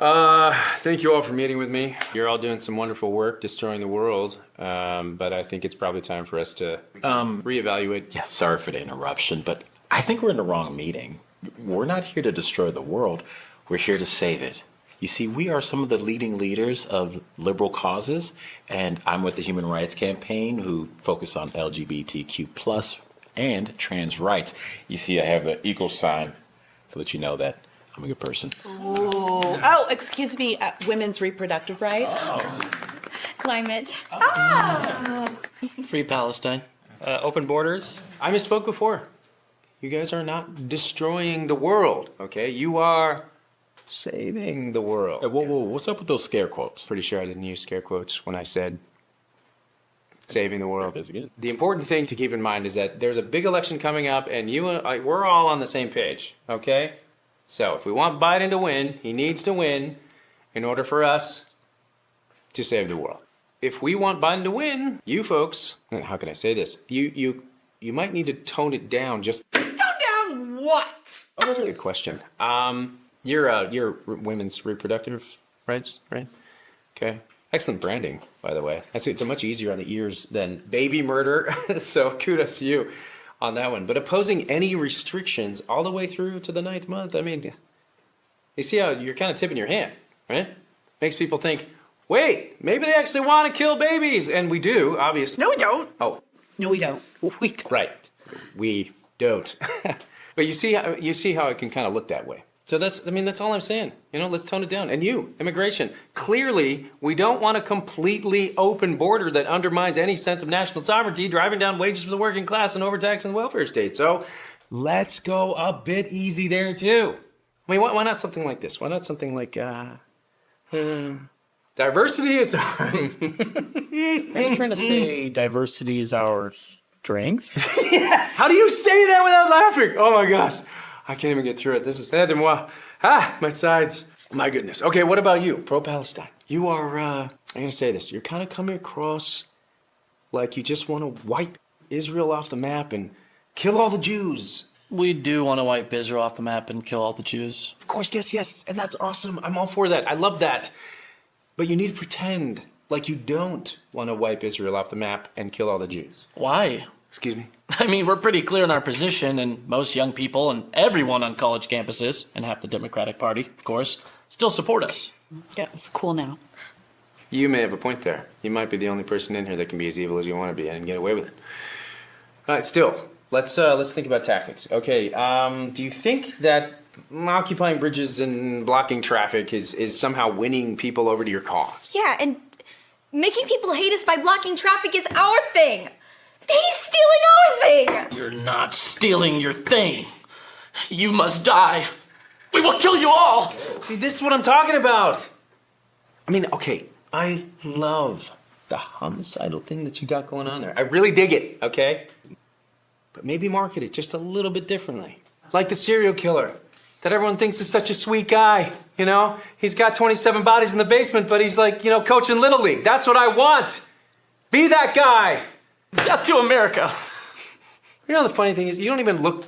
Thank you all for meeting with me. You're all doing some wonderful work destroying the world, but I think it's probably time for us to reevaluate. Yeah, sorry for the interruption, but I think we're in the wrong meeting. We're not here to destroy the world. We're here to save it. You see, we are some of the leading leaders of liberal causes, and I'm with the Human Rights Campaign, who focus on LGBTQ plus and trans rights. You see, I have the equal sign to let you know that I'm a good person. Oh, excuse me, women's reproductive rights. Climate. Free Palestine. Open borders. I misspoke before. You guys are not destroying the world, okay? You are saving the world. Hey, whoa, what's up with those scare quotes? Pretty sure I didn't use scare quotes when I said saving the world. There it is again. The important thing to keep in mind is that there's a big election coming up, and we're all on the same page, okay? So if we want Biden to win, he needs to win in order for us to save the world. If we want Biden to win, you folks, how can I say this? You might need to tone it down just. Tone down what? Oh, that's a good question. You're women's reproductive rights, right? Okay. Excellent branding, by the way. It's much easier on the ears than baby murder, so kudos to you on that one. But opposing any restrictions all the way through to the 9th month, I mean, you see how you're kind of tipping your hand, right? Makes people think, wait, maybe they actually want to kill babies. And we do, obviously. No, we don't. Oh. No, we don't. We don't. Right. We don't. But you see how it can kind of look that way. So that's all I'm saying. Let's tone it down. And you, immigration, clearly we don't want a completely open border that undermines any sense of national sovereignty, driving down wages for the working class and overtaxing the welfare state. So let's go a bit easy there too. I mean, why not something like this? Why not something like diversity is our... Are you trying to say diversity is our strength? Yes! How do you say that without laughing? Oh my gosh. I can't even get through it. This is aide-moi. My sides. My goodness. Okay, what about you? Pro-Palestine. You are, I'm going to say this. You're kind of coming across like you just want to wipe Israel off the map and kill all the Jews. We do want to wipe Israel off the map and kill all the Jews. Of course, yes. And that's awesome. I'm all for that. I love that. But you need to pretend like you don't want to wipe Israel off the map and kill all the Jews. Why? Excuse me? I mean, we're pretty clear in our position, and most young people and everyone on college campuses, and half the Democratic Party, of course, still support us. Yeah, it's cool now. You may have a point there. You might be the only person in here that can be as evil as you want to be and get away with it. All right, still, let's think about tactics. Okay, do you think that occupying bridges and blocking traffic is somehow winning people over to your cause? Yeah, and making people hate us by blocking traffic is our thing. He's stealing our thing! You're not stealing your thing. You must die. We will kill you all! See, this is what I'm talking about. I mean, okay, I love the homicidal thing that you got going on there. I really dig it, okay? But maybe market it just a little bit differently. Like the serial killer that everyone thinks is such a sweet guy, He's got 27 bodies in the basement, but he's like, coaching Little League. That's what I want. Be that guy. Death to America. The funny thing is, you don't even look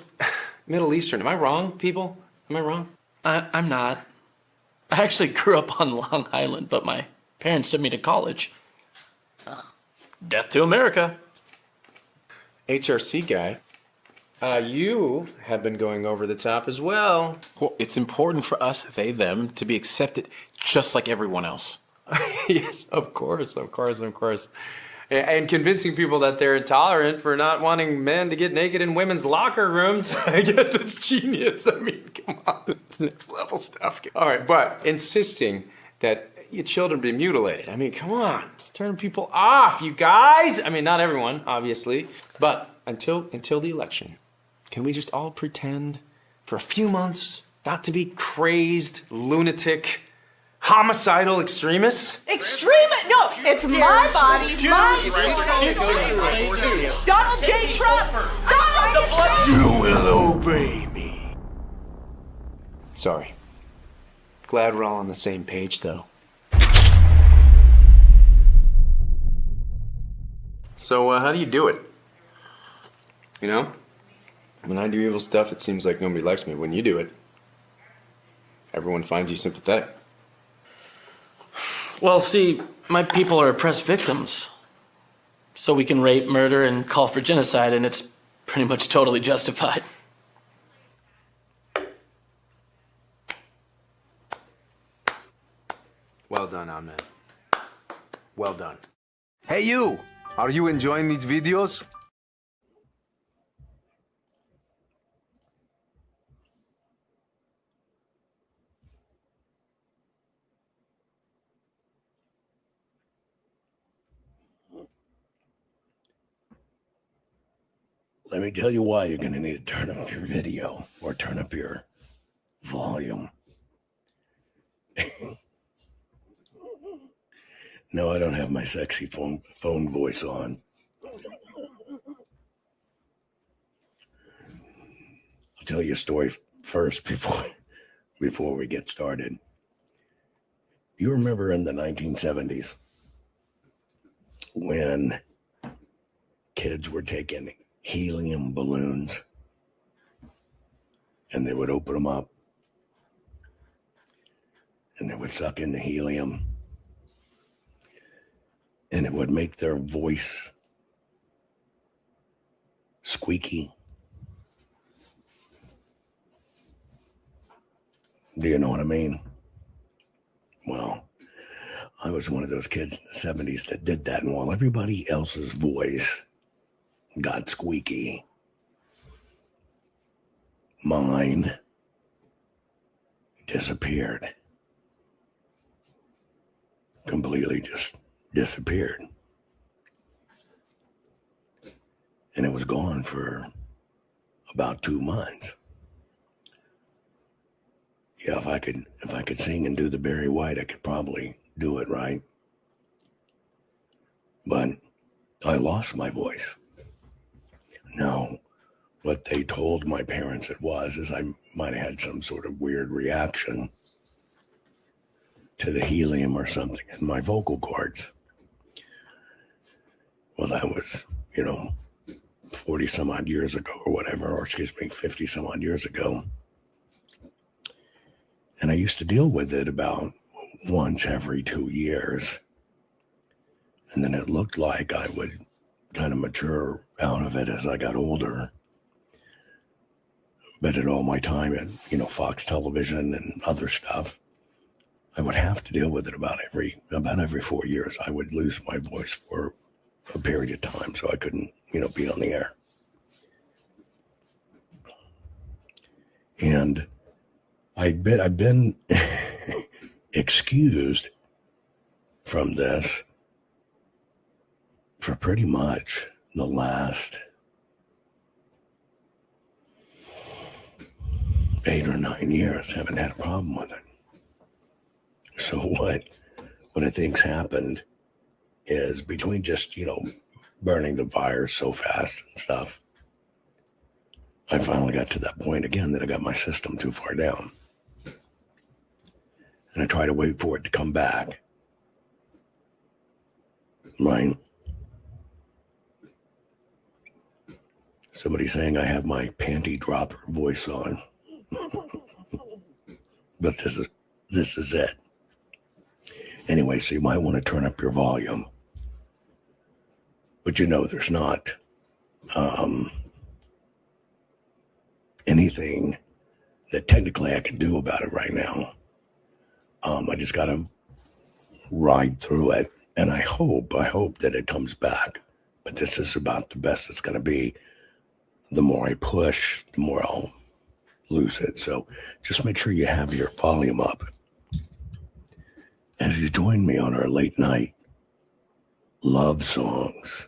Middle Eastern. Am I wrong, people? Am I wrong? I'm not. I actually grew up on Long Island, but my parents sent me to college. Death to America. HRC guy, you have been going over the top as well. Well, it's important for us, they, them, to be accepted just like everyone else. Yes, of course. And convincing people that they're intolerant for not wanting men to get naked in women's locker rooms. I guess that's genius. I mean, come on, it's next level stuff. All right, but insisting that your children be mutilated. I mean, come on, it's turning people off, you guys. I mean, not everyone, obviously, but until the election, can we just all pretend for a few months not to be crazed, lunatic, homicidal extremists? Extremist? No, it's my body, my choice. Donald J. Trump. Donald Trump. You will obey me. Sorry. Glad we're all on the same page, though. So, how do you do it? When I do evil stuff, it seems like nobody likes me. When you do it, everyone finds you sympathetic. Well, see, my people are oppressed victims. So we can rape, murder, and call for genocide, and it's pretty much totally justified. Well done, Ahmed. Well done. Hey you! Are you enjoying these videos? Let me tell you why you're going to need to turn up your video or turn up your volume. No, I don't have my sexy phone voice on. I'll tell you a story first before we get started. You remember in the 1970s when kids were taking helium balloons and they would open them up and they would suck in the helium and it would make their voice squeaky. Do you know what I mean? Well, I was one of those kids in the 70s that did that, and while everybody else's voice got squeaky, mine disappeared. Completely just disappeared. And it was gone for about 2 months. Yeah, if I could sing and do the Barry White, I could probably do it right. But I lost my voice. Now, what they told my parents it was is I might have had some sort of weird reaction to the helium or something in my vocal cords. Well, that was, 40 some odd years ago or whatever, or 50 some odd years ago. And I used to deal with it about once every 2 years. And then it looked like I would kind of mature out of it as I got older. But at all my time at, Fox Television and other stuff, I would have to deal with it about every 4 years. I would lose my voice for a period of time, so I couldn't, be on the air. And I've been excused from this for pretty much the last 8 or 9 years. Haven't had a problem with it. So what I think's happened is between just, burning the fire so fast and stuff, I finally got to that point again that I got my system too far down. And I try to wait for it to come back. Right? Somebody saying I have my panty dropper voice on. But this is it. Anyway, so you might want to turn up your volume. But there's not anything that technically I can do about it right now. I just got to ride through it. And I hope that it comes back. But this is about the best it's going to be. The more I push, the more I'll lose it. So just make sure you have your volume up. As you join me on our late night love songs.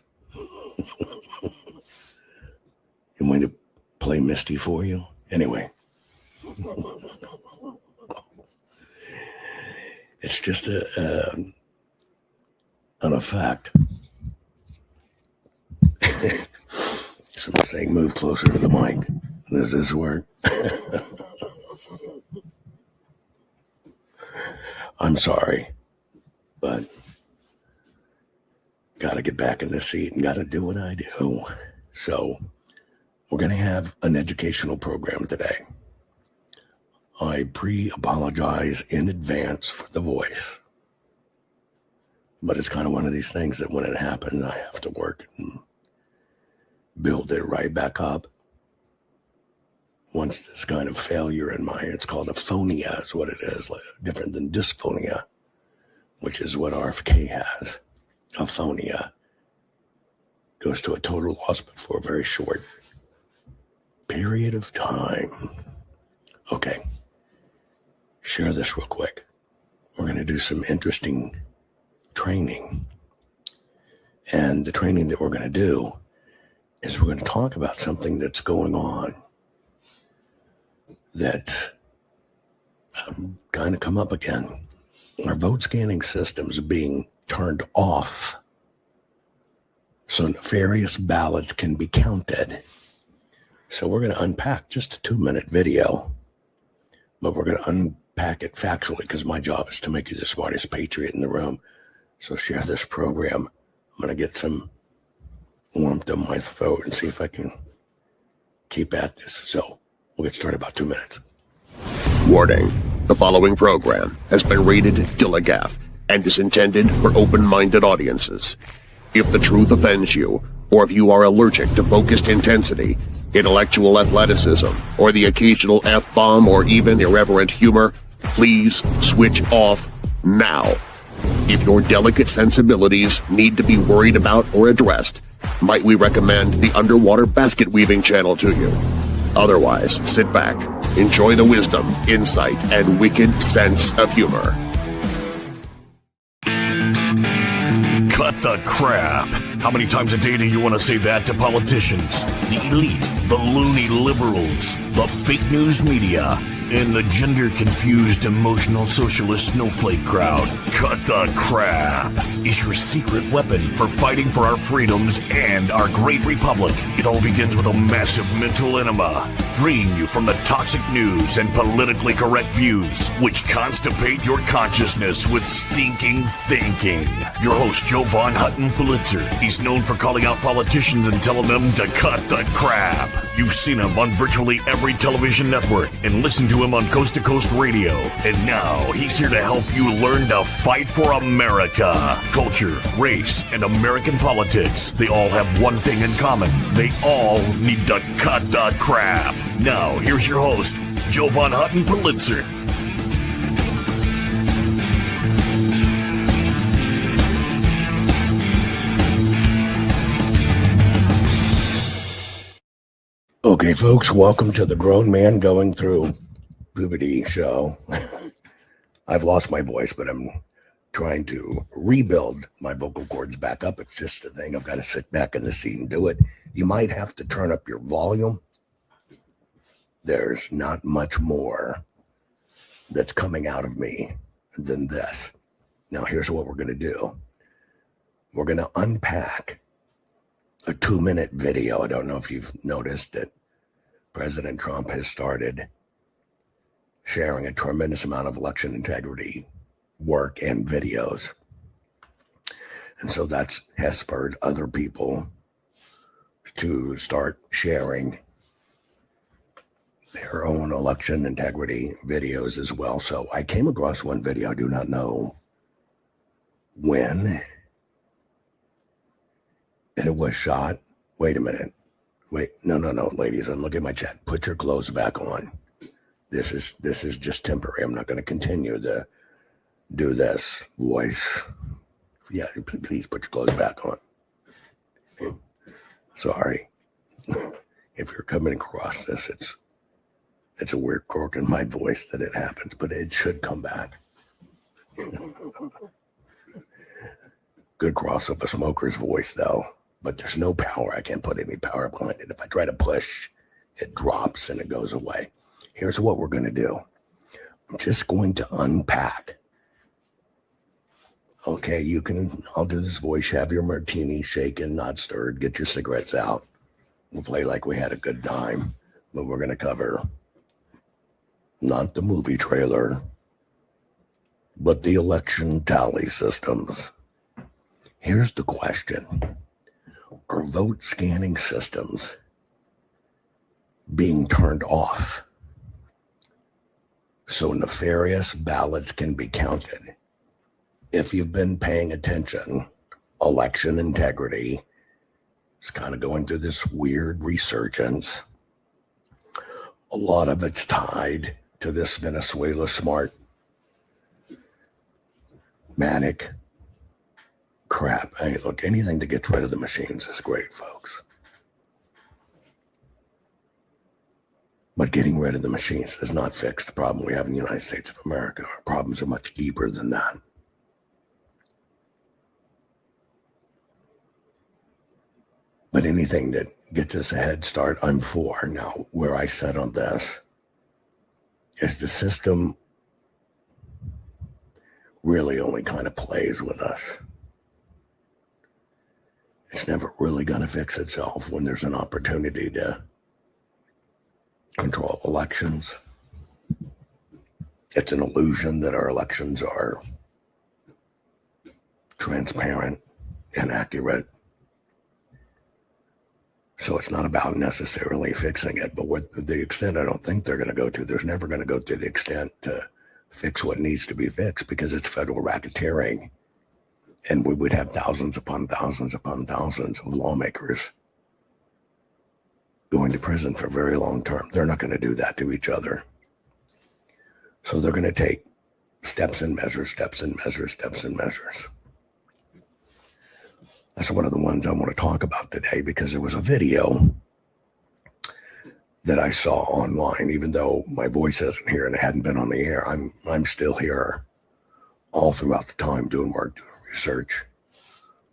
You want me to play Misty for you? Anyway. It's just an effect. Somebody's saying move closer to the mic. Does this work? I'm sorry, but got to get back in the seat and got to do what I do. So we're going to have an educational program today. I pre-apologize in advance for the voice. But it's kind of one of these things that when it happens, I have to work and build it right back up. Once this kind of failure in my, it's called aphonia, is what it is, like, different than dysphonia, which is what RFK has. Aphonia goes to a total loss, but for a very short period of time. Okay, share this real quick. We're going to do some interesting training. And the training that we're going to do is we're going to talk about something that's going on that's kind of come up again. Our vote scanning systems being turned off so nefarious ballots can be counted. So we're going to unpack just a 2-minute video, but we're going to unpack it factually because my job is to make you the smartest patriot in the room. So share this program. I'm going to get some warmth on my throat and see if I can keep at this. So we'll get started in about 2 minutes. Warning. The following program has been rated Gilligaff and is intended for open-minded audiences. If the truth offends you, or if you are allergic to focused intensity, intellectual athleticism, or the occasional F-bomb or even irreverent humor, please switch off now. If your delicate sensibilities need to be worried about or addressed, might we recommend the Underwater Basket Weaving channel to you? Otherwise, sit back, enjoy the wisdom, insight, and wicked sense of humor. Cut the crap. How many times a day do you want to say that to politicians? The elite, the loony liberals, the fake news media, and the gender-confused, emotional socialist snowflake crowd. Cut the crap is your secret weapon for fighting for our freedoms and our great republic. It all begins with a massive mental enema, freeing you from the toxic news and politically correct views, which constipate your consciousness with stinking thinking. Your host, Jovan Hutton Pulitzer. He's known for calling out politicians and telling them to cut the crap. You've seen him on virtually every television network and listened to him on Coast to Coast Radio. And now he's here to help you learn to fight for America. Culture, race, and American politics. They all have one thing in common. They all need to cut the crap. Now, here's your host, Jovan Hutton Pulitzer. Okay, folks, welcome to the Grown Man Going Through Puberty show. I've lost my voice, but I'm trying to rebuild my vocal cords back up. It's just a thing. I've got to sit back in the seat and do it. You might have to turn up your volume. There's not much more that's coming out of me than this. Now, here's what we're going to do. We're going to unpack a 2-minute video. I don't know if you've noticed that President Trump has started sharing a tremendous amount of election integrity work and videos. And so that has spurred other people to start sharing their own election integrity videos as well. So I came across one video, I do not know when, and it was shot. Wait a minute. Wait, no, ladies, I'm looking at my chat. Put your clothes back on. This is just temporary. I'm not going to continue to do this voice. Yeah, please put your clothes back on. Sorry. If you're coming across this, it's a weird quirk in my voice that it happens, but it should come back. Good cross of a smoker's voice, though. But there's no power. I can't put any power behind it. If I try to push, it drops and it goes away. Here's what we're going to do. I'm just going to unpack. Okay, I'll do this voice. Have your martini shaken, not stirred. Get your cigarettes out. We'll play like we had a good time. But we're going to cover not the movie trailer, but the election tally systems. Here's the question. Are vote scanning systems being turned off so nefarious ballots can be counted? if you've been paying attention, election integrity is kind of going through this weird resurgence. A lot of it's tied to this Venezuela smart manic crap. Hey, look, anything to get rid of the machines is great, folks. But getting rid of the machines does not fix the problem we have in the United States of America. Our problems are much deeper than that. But anything that gets us a head start, I'm for. Now, where I set on this is the system really only kind of plays with us. It's never really going to fix itself when there's an opportunity to control elections. It's an illusion that our elections are transparent and accurate. So it's not about necessarily fixing it, but what the extent I don't think they're going to go to, there's never going to go to the extent to fix what needs to be fixed because it's federal racketeering. And we would have thousands upon thousands upon thousands of lawmakers going to prison for very long term. They're not going to do that to each other. So they're going to take steps and measures, steps and measures, steps and measures. That's one of the ones I want to talk about today because there was a video that I saw online, even though my voice isn't here and it hadn't been on the air. I'm still here all throughout the time doing work, doing research,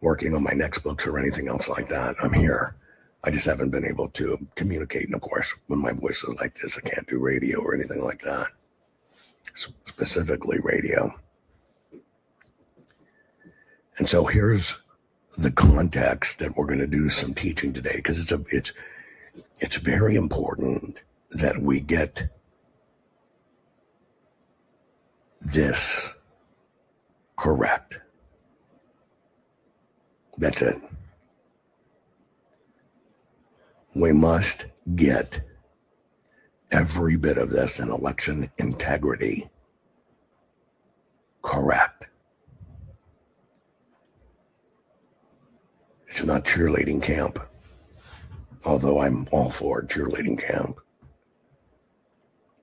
working on my next books or anything else like that. I'm here. I just haven't been able to communicate. And of course, when my voice is like this, I can't do radio or anything like that. Specifically radio. And so here's the context that we're going to do some teaching today, because it's very important that we get this correct. That's it. We must get every bit of this in election integrity correct. It's not cheerleading camp, although I'm all for cheerleading camp.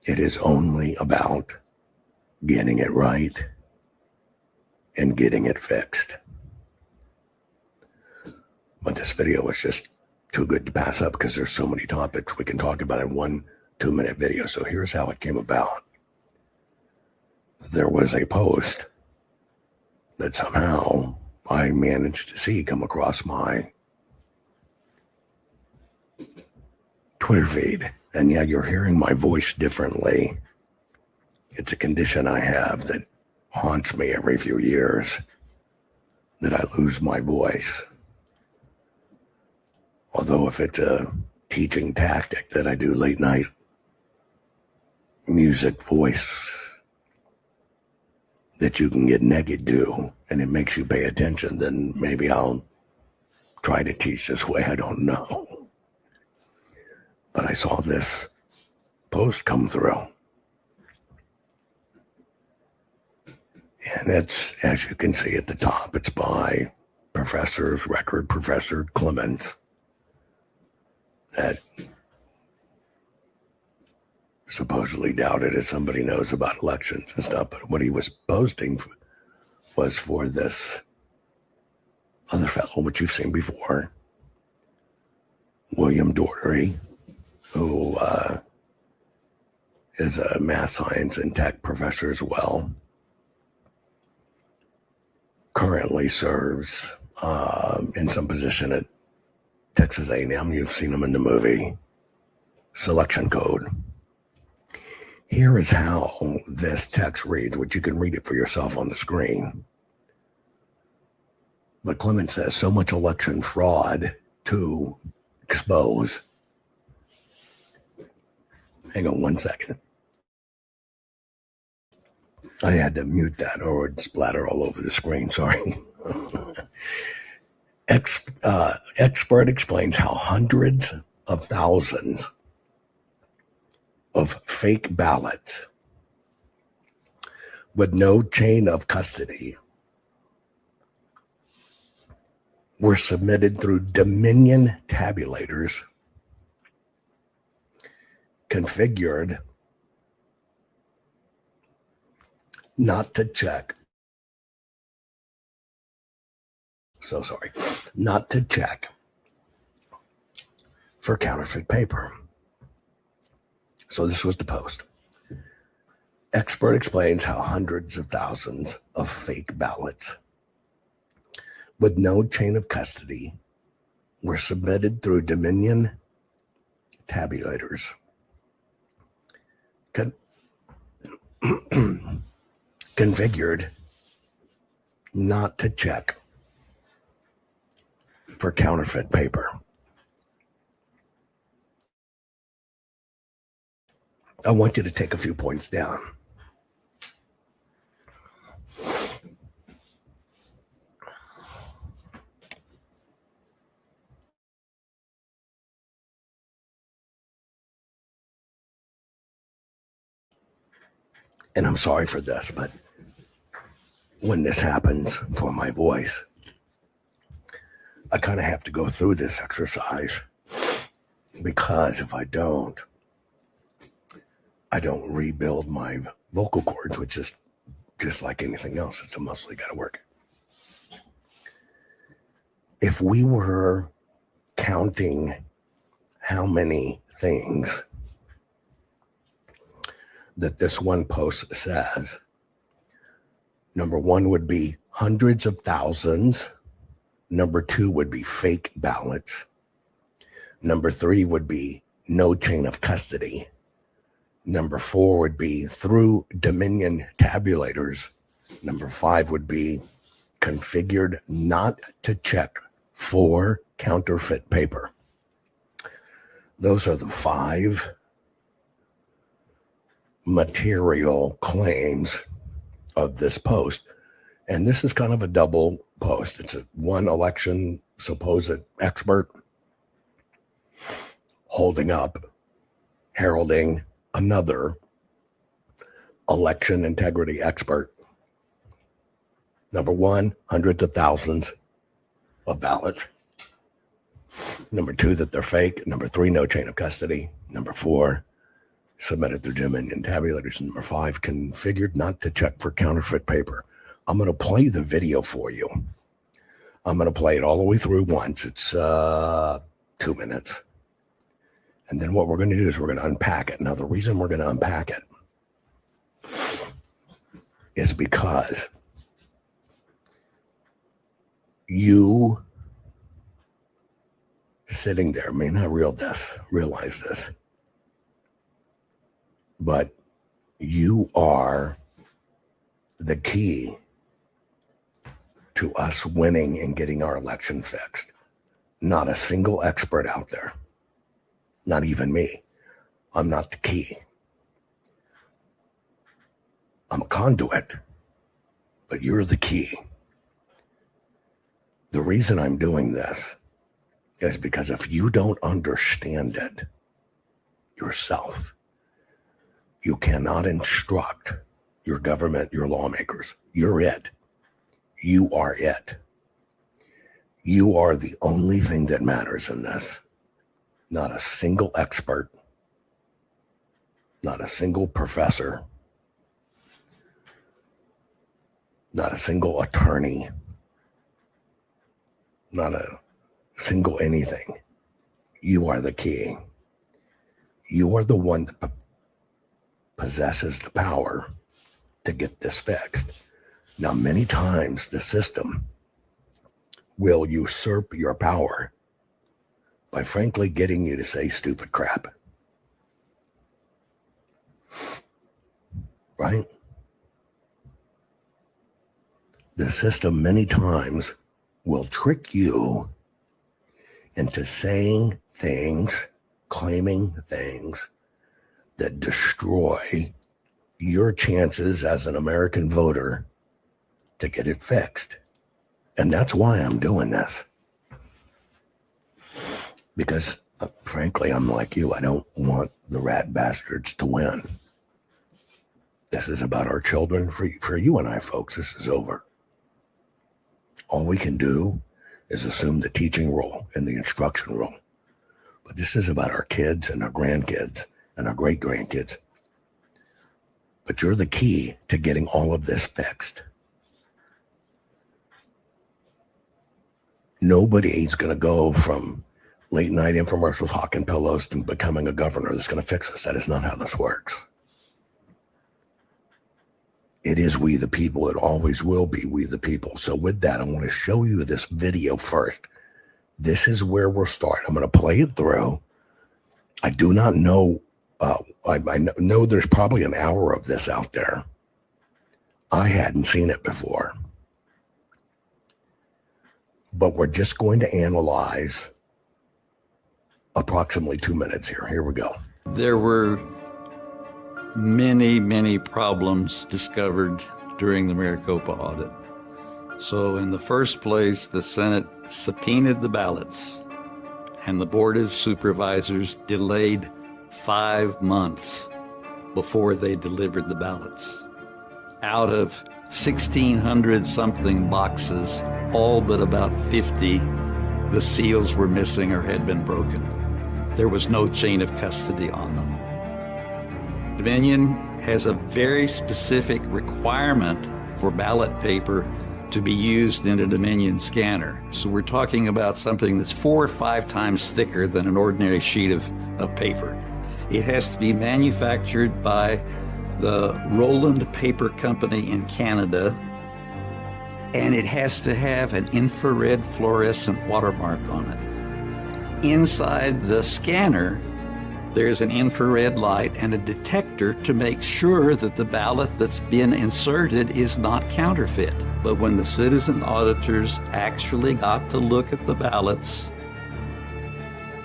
It is only about getting it right and getting it fixed. But this video was just too good to pass up because there's so many topics we can talk about in 1 2-minute video. So here's how it came about. There was a post that somehow I managed to see come across my Twitter feed. And yeah, you're hearing my voice differently. It's a condition I have that haunts me every few years, that I lose my voice. Although if it's a teaching tactic that I do late night music voice that you can get naked to and it makes you pay attention, then maybe I'll try to teach this way. I don't know. But I saw this post come through. And it's, as you can see at the top, it's by record Professor Clemens, that supposedly doubted if somebody knows about elections and stuff. But what he was posting was for this other fellow, which you've seen before, William Doherty, who is a math science and tech professor as well. Currently serves in some position at Texas A&M. You've seen him in the movie Selection Code. Here is how this text reads, which you can read it for yourself on the screen. But Clemens says, so much election fraud to expose. Hang on 1 second. I had to mute that or it would splatter all over the screen, sorry. Expert explains how hundreds of thousands of fake ballots with no chain of custody were submitted through Dominion tabulators configured not to check. Not to check for counterfeit paper. So this was the post. Expert explains how hundreds of thousands of fake ballots with no chain of custody were submitted through Dominion tabulators. Configured not to check for counterfeit paper. I want you to take a few points down. And I'm sorry for this, but when this happens for my voice, I kind of have to go through this exercise, because if I don't rebuild my vocal cords, which is just like anything else. It's a muscle, you got to work it. If we were counting how many things that this one post says, number one would be hundreds of thousands. Number two would be fake ballots. Number three would be no chain of custody. Number four would be through Dominion tabulators. Number five would be configured not to check for counterfeit paper. Those are the five material claims of this post. And this is kind of a double post. It's one election supposed expert holding up, heralding another election integrity expert. Number one, hundreds of thousands of ballots. Number two, that they're fake. Number three, no chain of custody. Number four, submitted through Dominion tabulators. Number five, configured not to check for counterfeit paper. I'm going to play the video for you. I'm going to play it all the way through once. It's 2 minutes. And then what we're going to do is we're going to unpack it. Now, the reason we're going to unpack it is because you sitting there may not realize this, but you are the key to us winning and getting our election fixed. Not a single expert out there. Not even me. I'm not the key. I'm a conduit, but you're the key. The reason I'm doing this is because if you don't understand it yourself, you cannot instruct your government, your lawmakers. You're it. You are it. You are the only thing that matters in this. Not a single expert, not a single professor, not a single attorney, not a single anything. You are the key. You are the one that possesses the power to get this fixed. Now, many times the system will usurp your power by frankly getting you to say stupid crap. Right? The system many times will trick you into saying things, claiming things that destroy your chances as an American voter to get it fixed. And that's why I'm doing this. Because, frankly, I'm like you. I don't want the rat bastards to win. This is about our children. For you and I, folks, this is over. All we can do is assume the teaching role and the instruction role. But this is about our kids and our grandkids and our great grandkids. But you're the key to getting all of this fixed. Nobody's going to go from late night infomercials, hawking pillows, to becoming a governor that's going to fix us. That is not how this works. It is we the people. It always will be we the people. So with that, I want to show you this video first. This is where we'll start. I'm going to play it through. I do not know. I know there's probably an hour of this out there. I hadn't seen it before. But we're just going to analyze approximately 2 minutes here. Here we go. There were many, many problems discovered during the Maricopa audit. So in the first place, the Senate subpoenaed the ballots, and the Board of Supervisors delayed 5 months before they delivered the ballots. Out of 1,600 something boxes, all but about 50, the seals were missing or had been broken. There was no chain of custody on them. Dominion has a very specific requirement for ballot paper to be used in a Dominion scanner. So we're talking about something that's 4 or 5 times thicker than an ordinary sheet of paper. It has to be manufactured by the Roland Paper Company in Canada, and it has to have an infrared fluorescent watermark on it. Inside the scanner, there's an infrared light and a detector to make sure that the ballot that's been inserted is not counterfeit. But when the citizen auditors actually got to look at the ballots,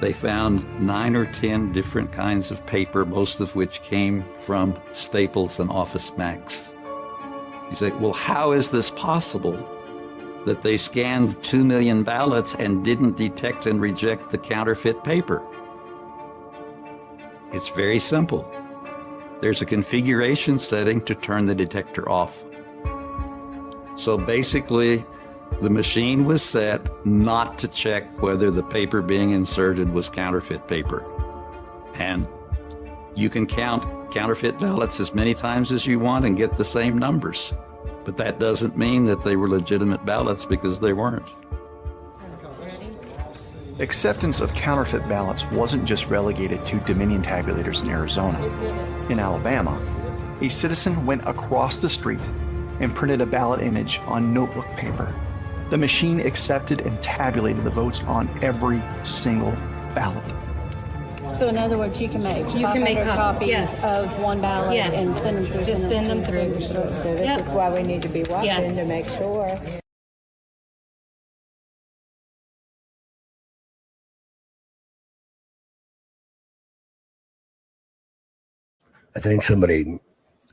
they found 9 or 10 different kinds of paper, most of which came from Staples and Office Max. You say, well, how is this possible that they scanned 2 million ballots and didn't detect and reject the counterfeit paper? It's very simple. There's a configuration setting to turn the detector off. So basically, the machine was set not to check whether the paper being inserted was counterfeit paper. And you can count counterfeit ballots as many times as you want and get the same numbers. But that doesn't mean that they were legitimate ballots, because they weren't. Acceptance of counterfeit ballots wasn't just relegated to Dominion tabulators in Arizona. In Alabama, a citizen went across the street and printed a ballot image on notebook paper. The machine accepted and tabulated the votes on every single ballot. So in other words, you can make 500 copies of one ballot and send them through. Just send them through. So this is why we need to be watching to make sure. I think somebody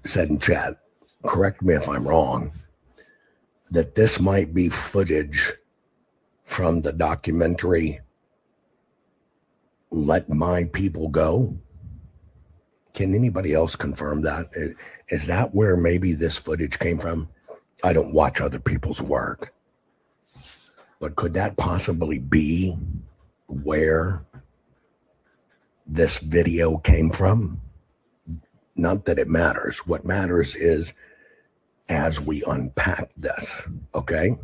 said in chat, correct me if I'm wrong, that this might be footage from the documentary Let My People Go. Can anybody else confirm that? Is that where maybe this footage came from? I don't watch other people's work, but could that possibly be where this video came from? Not that it matters. What matters is as we unpack this, okay?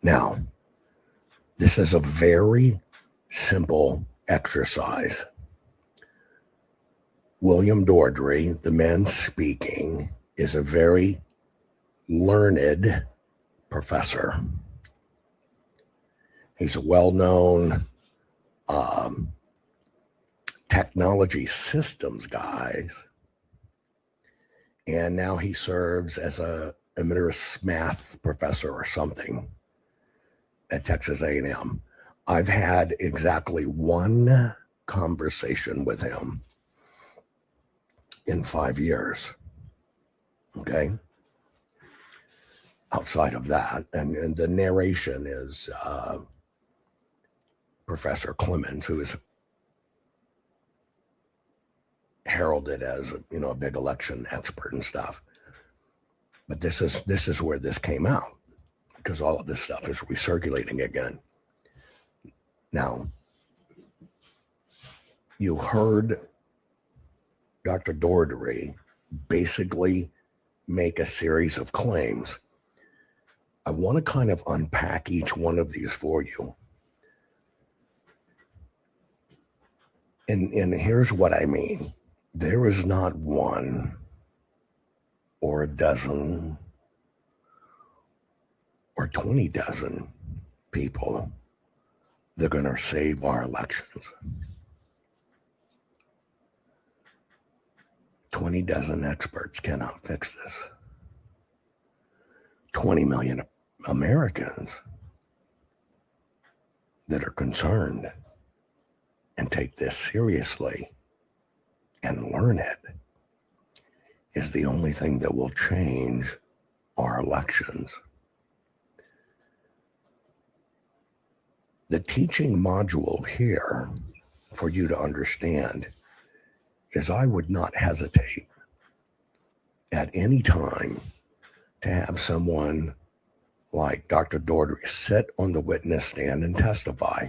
Now, this is a very simple exercise. William Dordry, the man speaking, is a very learned professor. He's a well-known technology systems guys, and now he serves as a emeritus math professor or something at Texas A&M. I've had exactly one conversation with him in 5 years. Okay. Outside of that, and the narration is Professor Clemens, who is heralded as a big election expert and stuff. But this is where this came out. because all of this stuff is recirculating again. Now, you heard Dr. Doherty basically make a series of claims. I want to kind of unpack each one of these for you. And here's what I mean. There is not one or a dozen or 20 dozen people that are going to save our elections. 20 dozen experts cannot fix this. 20 million Americans that are concerned and take this seriously and learn it is the only thing that will change our elections. The teaching module here for you to understand is I would not hesitate at any time to have someone like Dr. Doherty sit on the witness stand and testify.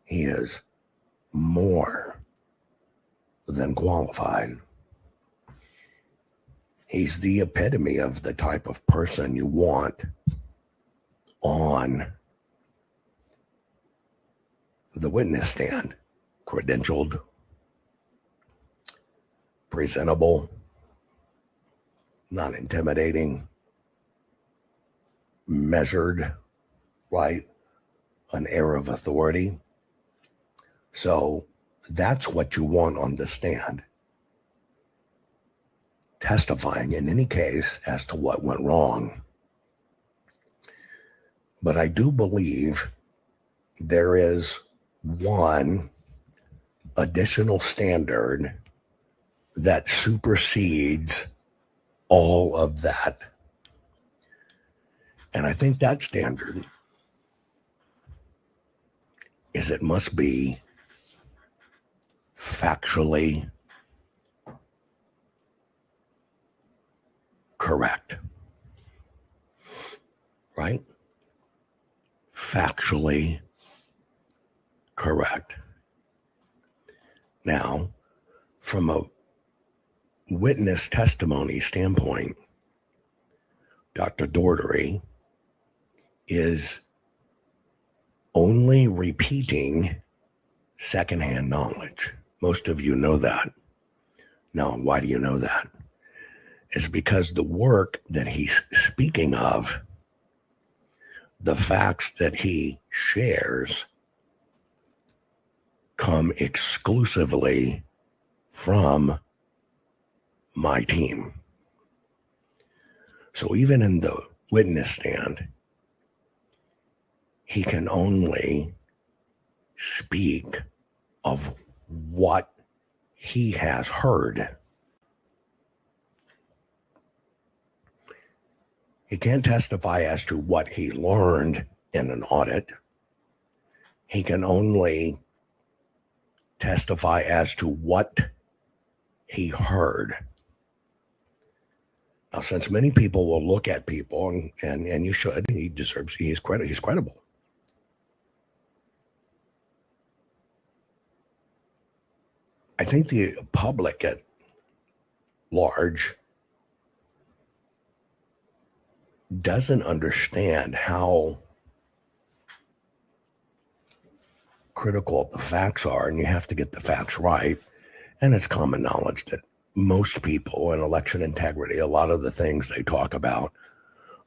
He is more than qualified. He's the epitome of the type of person you want on the witness stand. Credentialed, presentable, not intimidating, measured, right? An air of authority. So that's what you want on the stand. Testifying in any case as to what went wrong. But I do believe there is one additional standard that supersedes all of that. And I think that standard is it must be factually correct. Right? Factually correct. Now, from a witness testimony standpoint, Dr. Doherty is only repeating secondhand knowledge. Most of you know that. Now, why do you know that? It's because the work that he's speaking of, the facts that he shares, come exclusively from my team. So even in the witness stand, he can only speak of what he has heard. He can't testify as to what he learned in an audit. He can only testify as to what he heard. Now, since many people will look at people, and you should, he's credible. I think the public at large doesn't understand how critical the facts are, and you have to get the facts right. And it's common knowledge that most people in election integrity, a lot of the things they talk about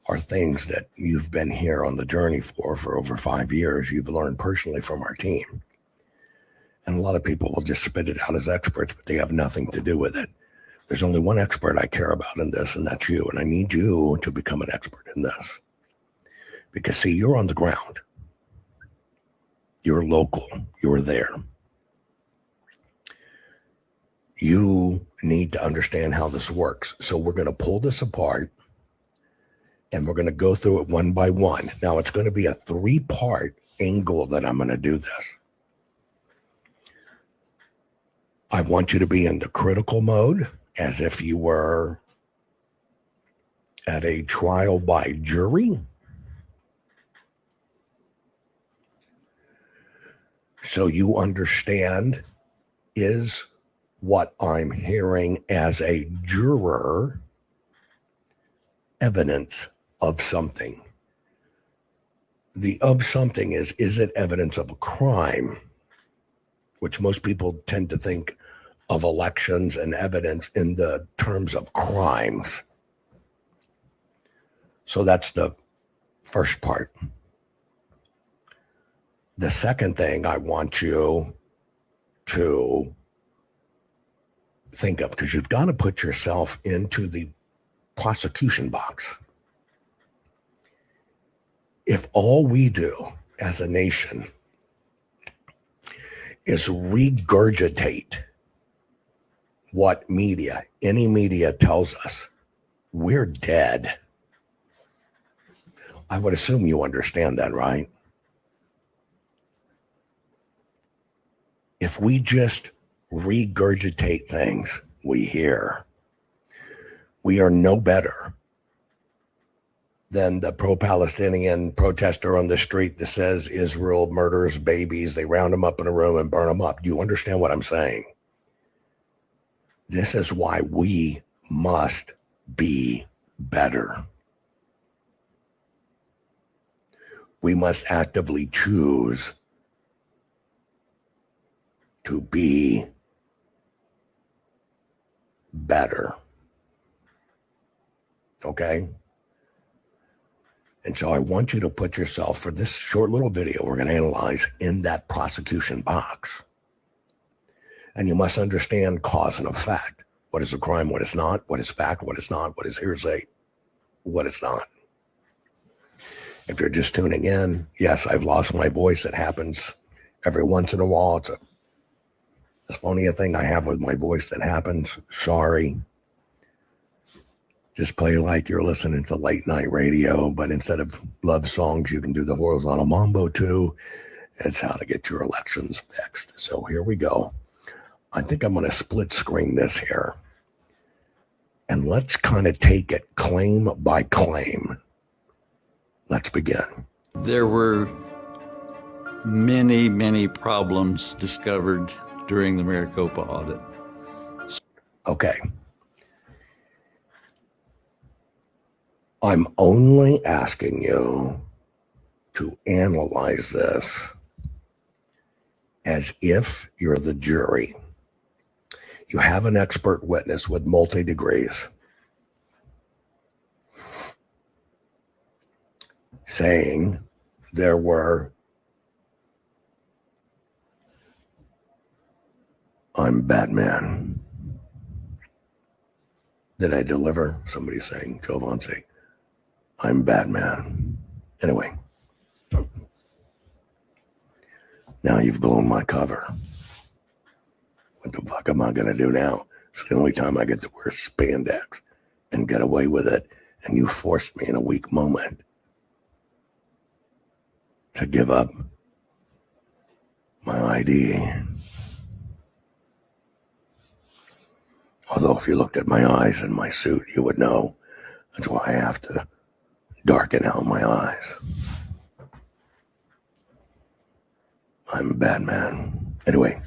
are things that you've been here on the journey for over 5 years. You've learned personally from our team. And a lot of people will just spit it out as experts, but they have nothing to do with it. There's only one expert I care about in this, and that's you. And I need you to become an expert in this. Because, see, you're on the ground. You're local. You're there. You need to understand how this works. So we're going to pull this apart, and we're going to go through it one by one. Now, it's going to be a 3-part angle that I'm going to do this. I want you to be in the critical mode, as if you were at a trial by jury. So you understand, is what I'm hearing as a juror evidence of something? The of something is it evidence of a crime? Which most people tend to think of elections and evidence in the terms of crimes. So that's the first part. The second thing I want you to think of, because you've got to put yourself into the prosecution box. If all we do as a nation is regurgitate what any media tells us, we're dead. I would assume you understand that, right? If we just regurgitate things we hear, we are no better than the pro-Palestinian protester on the street that says Israel murders babies. They round them up in a room and burn them up. Do you understand what I'm saying? This is why we must be better. We must actively choose to be better. Okay? And so I want you to put yourself, for this short little video we're going to analyze, in that prosecution box. And you must understand cause and effect. What is a crime, what is not, what is fact, what is not, what is hearsay, what is not. If you're just tuning in, yes, I've lost my voice. It happens every once in a while. It's only a thing I have with my voice that happens. Sorry. Just play like you're listening to late night radio, but instead of love songs, you can do the horizontal mambo too. It's how to get your elections fixed. So here we go. I think I'm going to split screen this here. And let's kind of take it claim by claim. Let's begin. There were many, many problems discovered during the Maricopa audit. Okay. I'm only asking you to analyze this as if you're the jury. You have an expert witness with multi-degrees saying there were, I'm Batman. Did I deliver? Somebody saying, Jovan say, I'm Batman. Anyway, now you've blown my cover. What the fuck am I going to do now? It's the only time I get to wear spandex and get away with it. And you forced me in a weak moment to give up my ID. Although if you looked at my eyes and my suit, you would know that's why I have to darken out my eyes. I'm Batman. Anyway.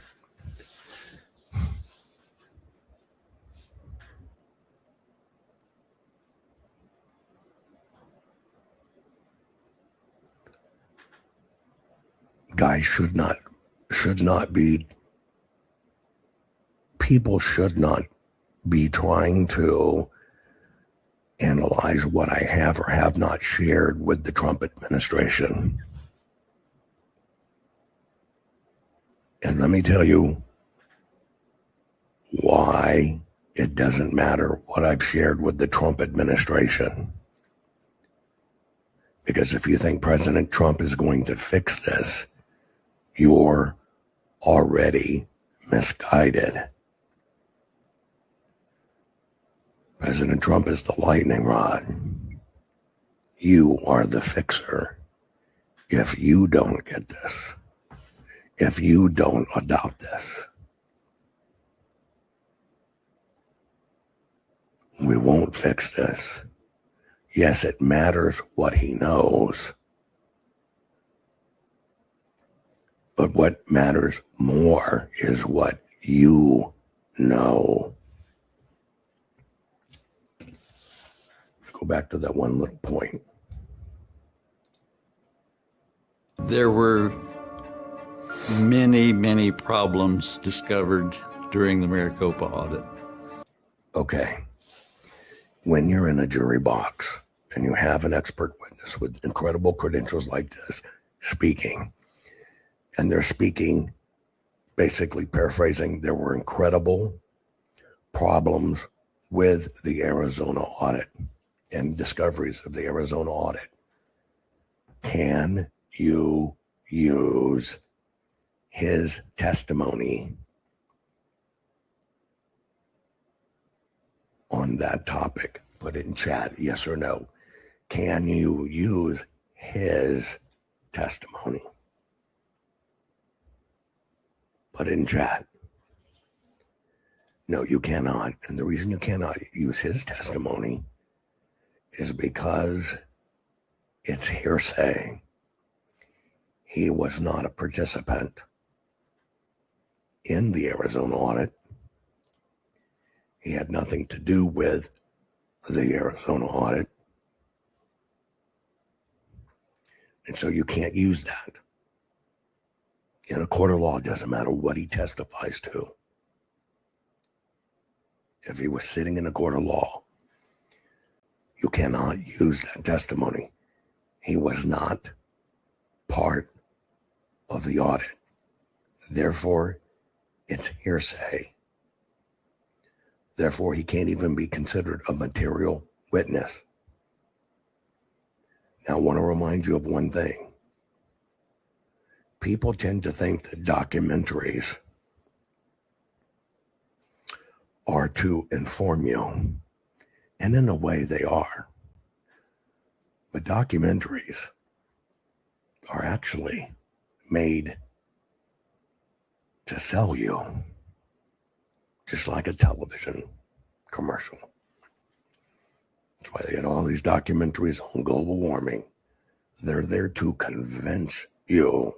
Guys people should not be trying to analyze what I have or have not shared with the Trump administration. And let me tell you why it doesn't matter what I've shared with the Trump administration. Because if you think President Trump is going to fix this, you're already misguided. President Trump is the lightning rod. You are the fixer. If you don't get this, if you don't adopt this, we won't fix this. Yes, it matters what he knows, But what matters more is what you know. Go back to that one little point. There were many, many problems discovered during the Maricopa audit. Okay. When you're in a jury box and you have an expert witness with incredible credentials like this speaking, and they're speaking, basically paraphrasing, there were incredible problems with the Arizona audit and discoveries of the Arizona audit. Can you use his testimony on that topic? Put it in chat, yes or no. Can you use his testimony? Put it in chat. No, you cannot. And the reason you cannot use his testimony is because it's hearsay. He was not a participant in the Arizona audit. He had nothing to do with the Arizona audit. And so you can't use that. In a court of law, it doesn't matter what he testifies to. If he was sitting in a court of law, you cannot use that testimony. He was not part of the audit. Therefore, it's hearsay. Therefore, he can't even be considered a material witness. Now, I want to remind you of one thing. People tend to think that documentaries are to inform you, and in a way they are. But documentaries are actually made to sell you, just like a television commercial. That's why they get all these documentaries on global warming. They're there to convince you.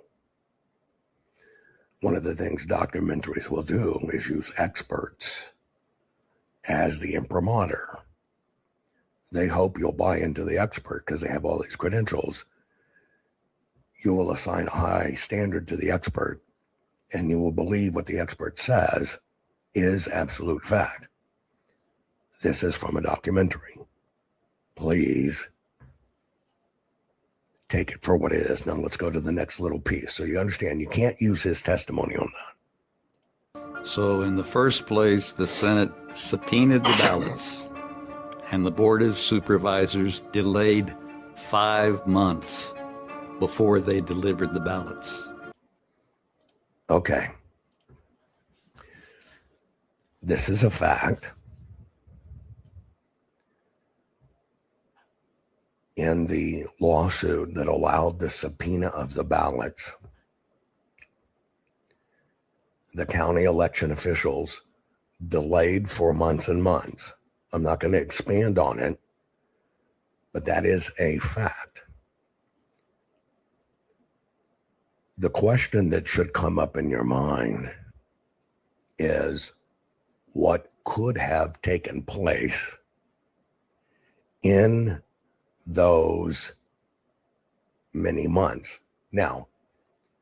One of the things documentaries will do is use experts as the imprimatur. They hope you'll buy into the expert because they have all these credentials. You will assign a high standard to the expert, and you will believe what the expert says is absolute fact. This is from a documentary. Please take it for what it is. Now let's go to the next little piece. So you understand you can't use his testimony on that. So in the first place, the Senate subpoenaed the ballots, and the Board of Supervisors delayed 5 months before they delivered the ballots. Okay. This is a fact. In the lawsuit that allowed the subpoena of the ballots, the county election officials delayed for months and months. I'm not going to expand on it, but that is a fact. The question that should come up in your mind is what could have taken place in those many months. Now,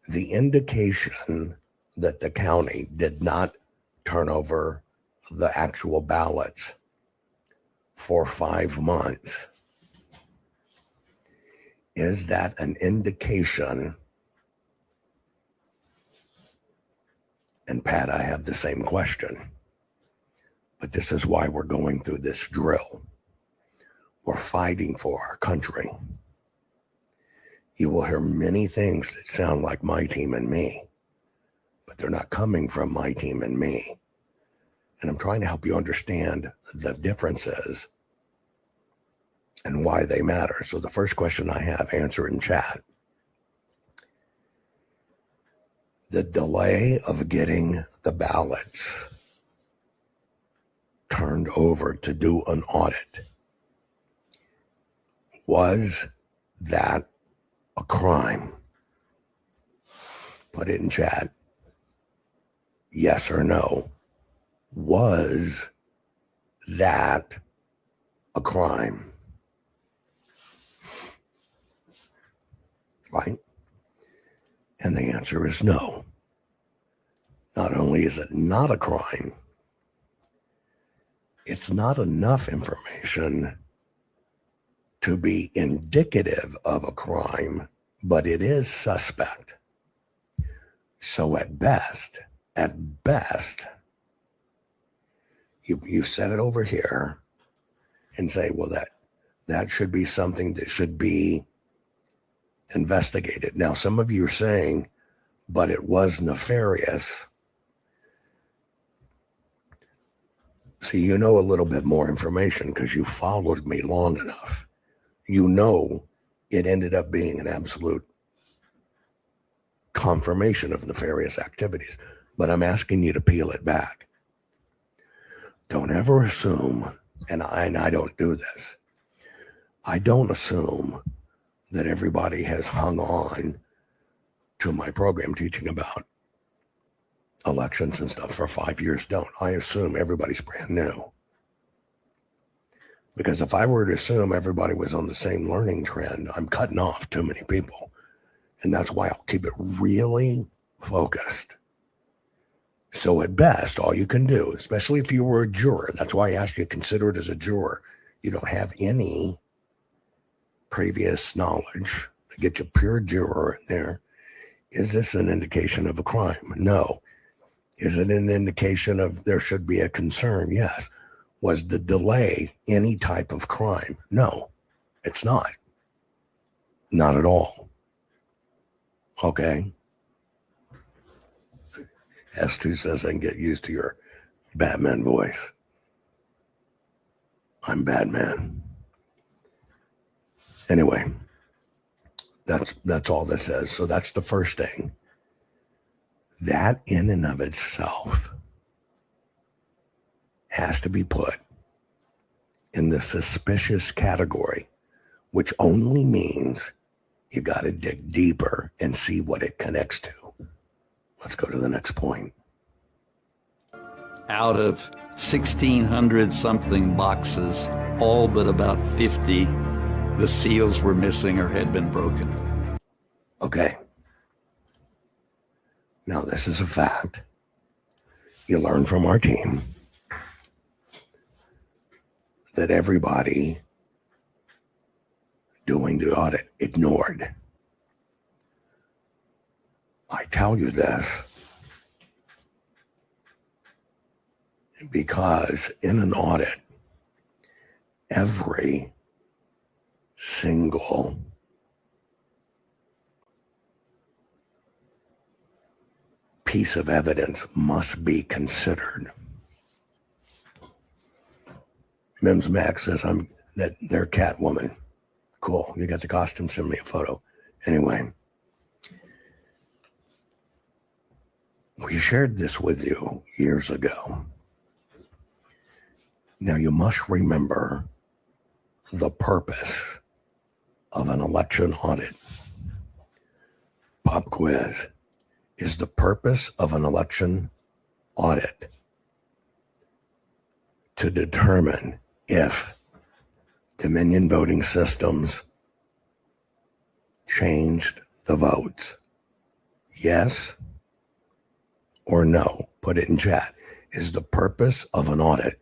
the indication that the county did not turn over the actual ballots for 5 months, is that an indication? And Pat, I have the same question, but this is why we're going through this drill. We're fighting for our country. You will hear many things that sound like my team and me, but they're not coming from my team and me. And I'm trying to help you understand the differences and why they matter. So the first question I have, answer in chat. The delay of getting the ballots turned over to do an audit, was that a crime? Put it in chat. Yes or no. Was that a crime? Right? And the answer is no. Not only is it not a crime, it's not enough information to be indicative of a crime, but it is suspect. So at best, you set it over here and say, well, that should be something that should be investigated. Now, some of you are saying, but it was nefarious. See, you know a little bit more information because you followed me long enough. You know it ended up being an absolute confirmation of nefarious activities. But I'm asking you to peel it back. Don't ever assume, and I don't do this, I don't assume that everybody has hung on to my program teaching about elections and stuff for 5 years. Don't. I assume everybody's brand new. Because if I were to assume everybody was on the same learning trend, I'm cutting off too many people. And that's why I'll keep it really focused. So at best, all you can do, especially if you were a juror, that's why I asked you to consider it as a juror. You don't have any previous knowledge to get you pure juror in there. Is this an indication of a crime? No. Is it an indication of there should be a concern? Yes. Was the delay any type of crime? No, it's not. Not at all. Okay. S2 says I can get used to your Batman voice. I'm Batman. Anyway, that's all this is. So that's the first thing. That in and of itself has to be put in the suspicious category, which only means you got to dig deeper and see what it connects to. Let's go to the next point. Out of 1,600 something boxes, all but about 50, the seals were missing or had been broken. Okay. Now, this is a fact. You learn from our team that everybody doing the audit ignored. I tell you this because in an audit, every single piece of evidence must be considered. Mims Max says they're Catwoman. Cool. You got the costume, send me a photo. Anyway, we shared this with you years ago. Now you must remember the purpose of an election audit. Pop quiz. Is the purpose of an election audit to determine if Dominion voting systems changed the votes? Yes or no? Put it in chat. Is the purpose of an audit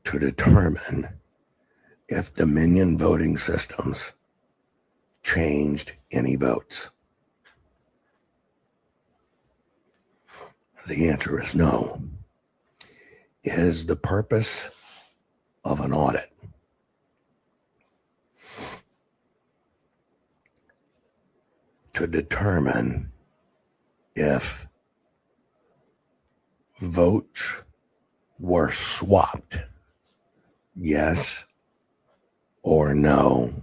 to determine if Dominion voting systems changed any votes? The answer is no. Is the purpose of an audit to determine if votes were swapped? Yes or no?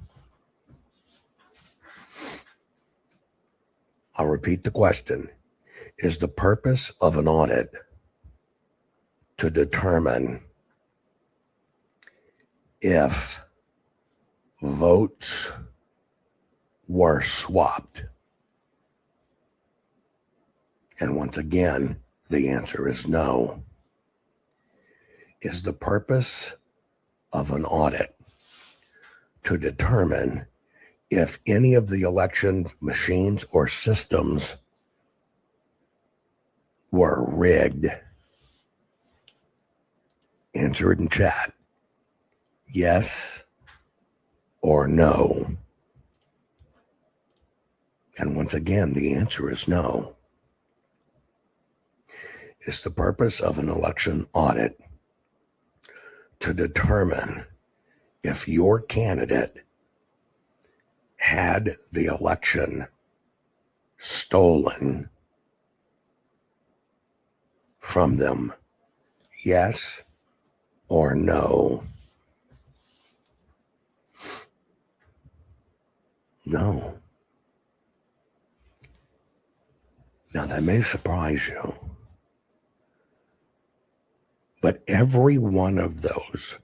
I'll repeat the question. Is the purpose of an audit to determine if votes were swapped? And once again, the answer is no. Is the purpose of an audit to determine if any of the election machines or systems were rigged? Answer it in chat. Yes or no. And once again, the answer is no. Is the purpose of an election audit to determine if your candidate had the election stolen from them? Yes or no? No. Now that may surprise you, but every one of those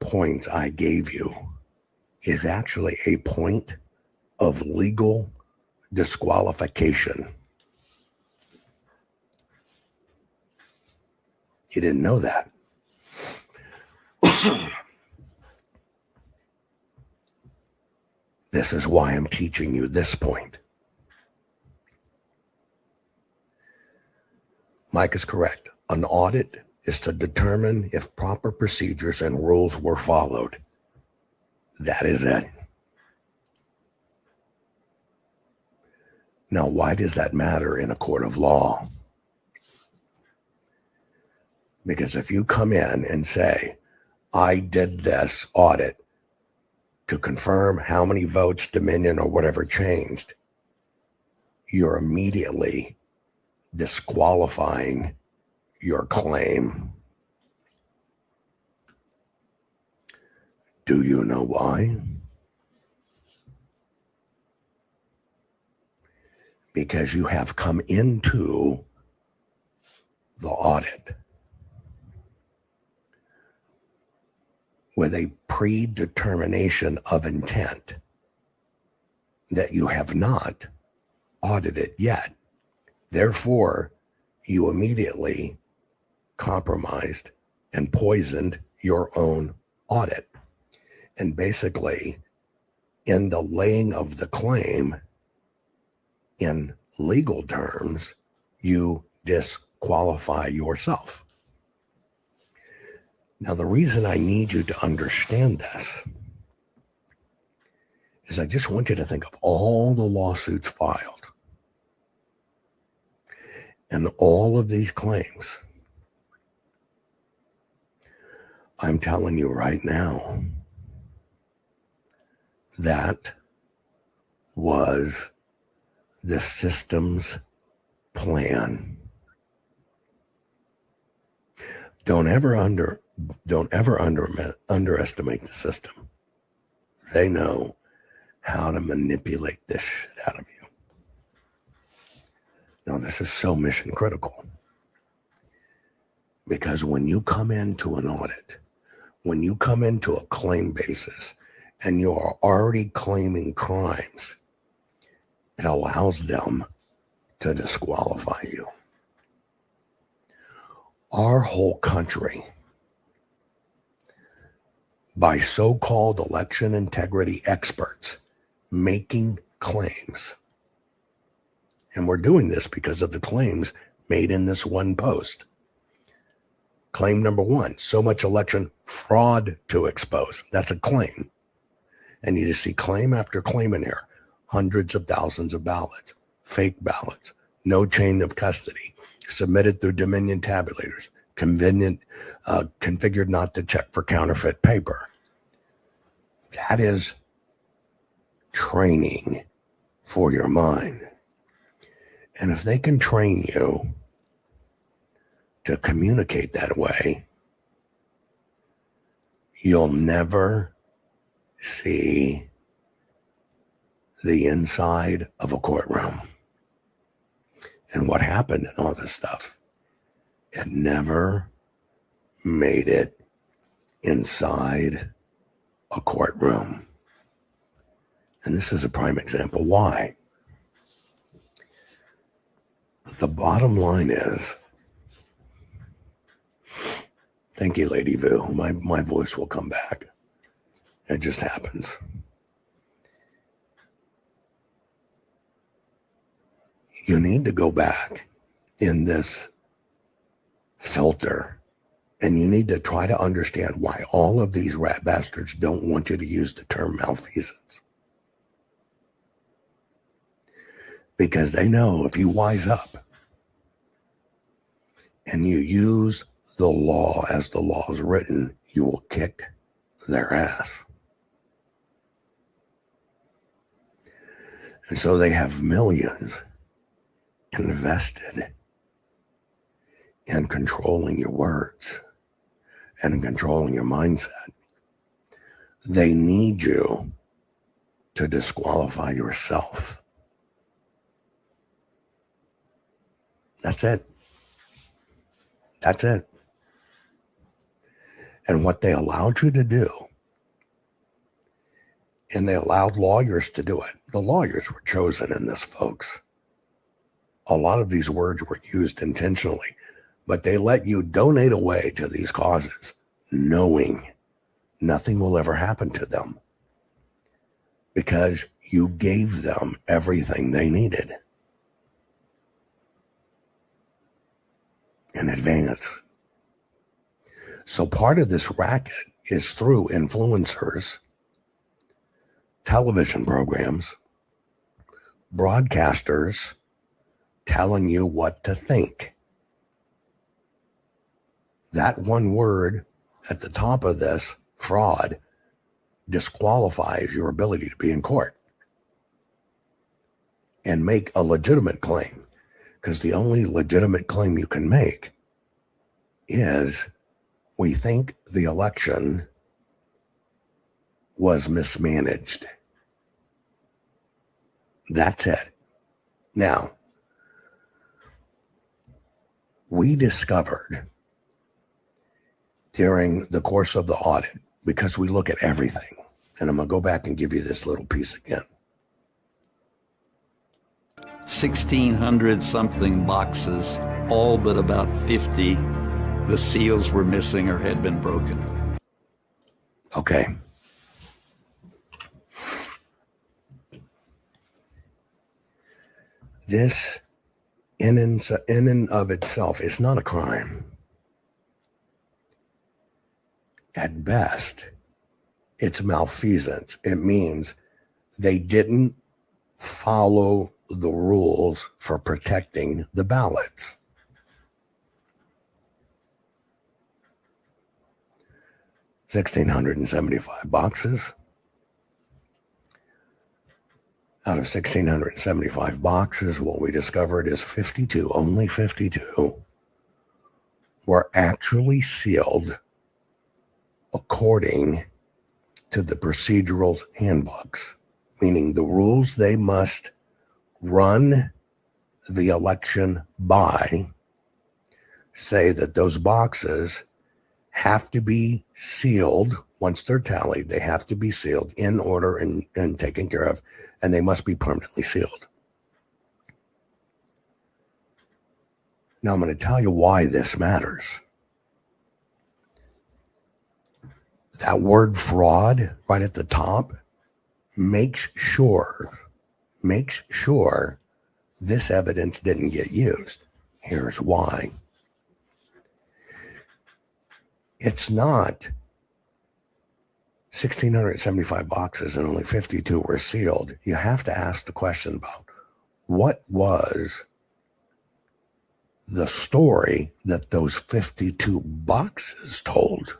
points I gave you is actually a point of legal disqualification. You didn't know that. This is why I'm teaching you this point. Mike is correct. An audit is to determine if proper procedures and rules were followed. That is it. Now, why does that matter in a court of law? Because if you come in and say, I did this audit to confirm how many votes Dominion or whatever changed, you're immediately disqualifying your claim. Do you know why? Because you have come into the audit with a predetermination of intent that you have not audited yet. Therefore, you immediately compromised and poisoned your own audit. And basically, in the laying of the claim, in legal terms, you disqualify yourself. Now, the reason I need you to understand this is I just want you to think of all the lawsuits filed and all of these claims. I'm telling you right now, that was the system's plan. Don't ever underestimate the system. They know how to manipulate this shit out of you. Now, this is so mission critical. Because when you come into an audit, when you come into a claim basis, and you are already claiming crimes, it allows them to disqualify you. Our whole country, by so-called election integrity experts, making claims. And we're doing this because of the claims made in this one post. Claim number 1, so much election fraud to expose. That's a claim. And you just see claim after claim in here. Hundreds of thousands of ballots, fake ballots, no chain of custody, submitted through Dominion tabulators, configured not to check for counterfeit paper. That is training for your mind. And if they can train you to communicate that way, you'll never see the inside of a courtroom. And what happened in all this stuff, it never made it inside a courtroom. And this is a prime example. Why? The bottom line is, thank you, Lady Vu. My voice will come back. It just happens. You need to go back in this filter, and you need to try to understand why all of these rat bastards don't want you to use the term malfeasance. Because they know if you wise up and you use the law as the law is written, you will kick their ass. And so they have millions invested in controlling your words and in controlling your mindset. They need you to disqualify yourself. That's it. That's it. And what they allowed you to do, and they allowed lawyers to do it. The lawyers were chosen in this, folks. A lot of these words were used intentionally, but they let you donate away to these causes, knowing nothing will ever happen to them because you gave them everything they needed in advance. So part of this racket is through influencers, television programs, broadcasters telling you what to think. That one word at the top of this, fraud, disqualifies your ability to be in court and make a legitimate claim. Because the only legitimate claim you can make is, we think the election was mismanaged. That's it. Now, we discovered during the course of the audit, because we look at everything, and I'm going to go back and give you this little piece again. 1,600 something boxes, all but about 50, the seals were missing or had been broken. Okay. This in and of itself is not a crime. At best, it's malfeasance. It means they didn't follow the rules for protecting the ballots. $1,675 boxes. Out of 1,675 boxes, what we discovered is 52, only 52, were actually sealed according to the procedural handbooks, meaning the rules they must run the election by say that those boxes have to be sealed. Once they're tallied, they have to be sealed in order and taken care of, and they must be permanently sealed. Now I'm going to tell you why this matters. That word fraud right at the top makes sure this evidence didn't get used. Here's why. It's not 1,675 boxes and only 52 were sealed. You have to ask the question about what was the story that those 52 boxes told.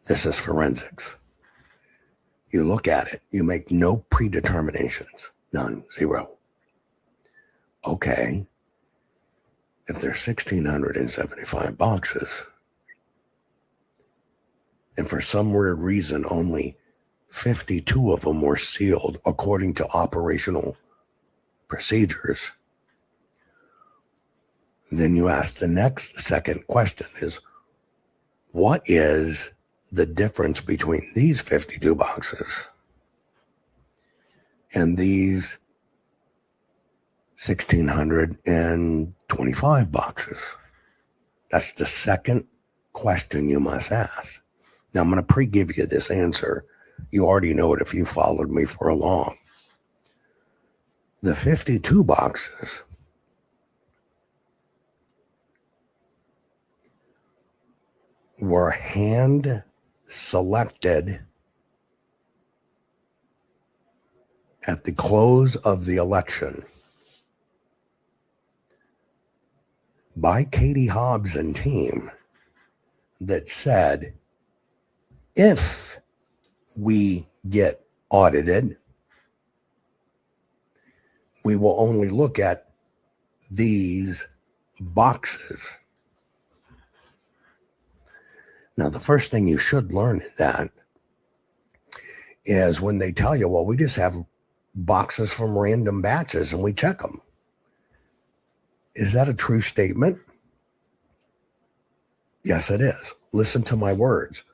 This is forensics. You look at it, you make no predeterminations, none, zero. Okay, if there's 1,675 boxes, and for some weird reason only 52 of them were sealed according to operational procedures, then you ask the second question is, what is the difference between these 52 boxes and these 1,625 boxes? That's the second question you must ask. Now, I'm going to pre-give you this answer. You already know it if you followed me for a long. The 52 boxes were hand selected at the close of the election by Katie Hobbs and team that said, if we get audited, we will only look at these boxes. Now, the first thing you should learn in that is when they tell you, well, we just have boxes from random batches and we check them. Is that a true statement? Yes, it is. Listen to my words.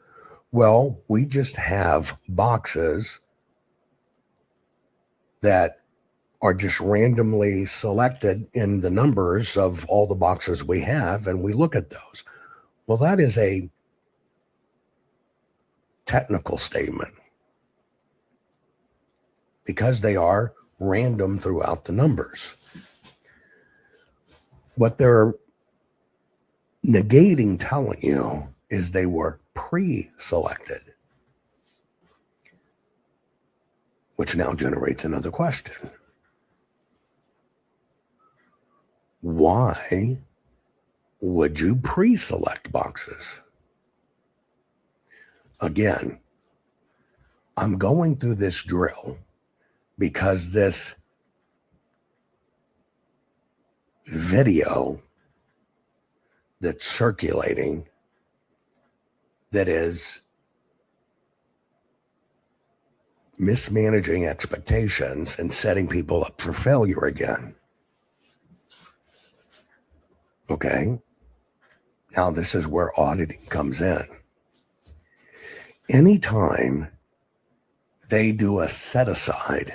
Well, we just have boxes that are just randomly selected in the numbers of all the boxes we have, and we look at those. Well, that is a technical statement because they are random throughout the numbers. What they're negating telling you is they were pre-selected, which now generates another question. Why would you pre-select boxes? Again, I'm going through this drill because this video that's circulating that is mismanaging expectations and setting people up for failure again. Okay? Now, this is where auditing comes in. Anytime they do a set aside,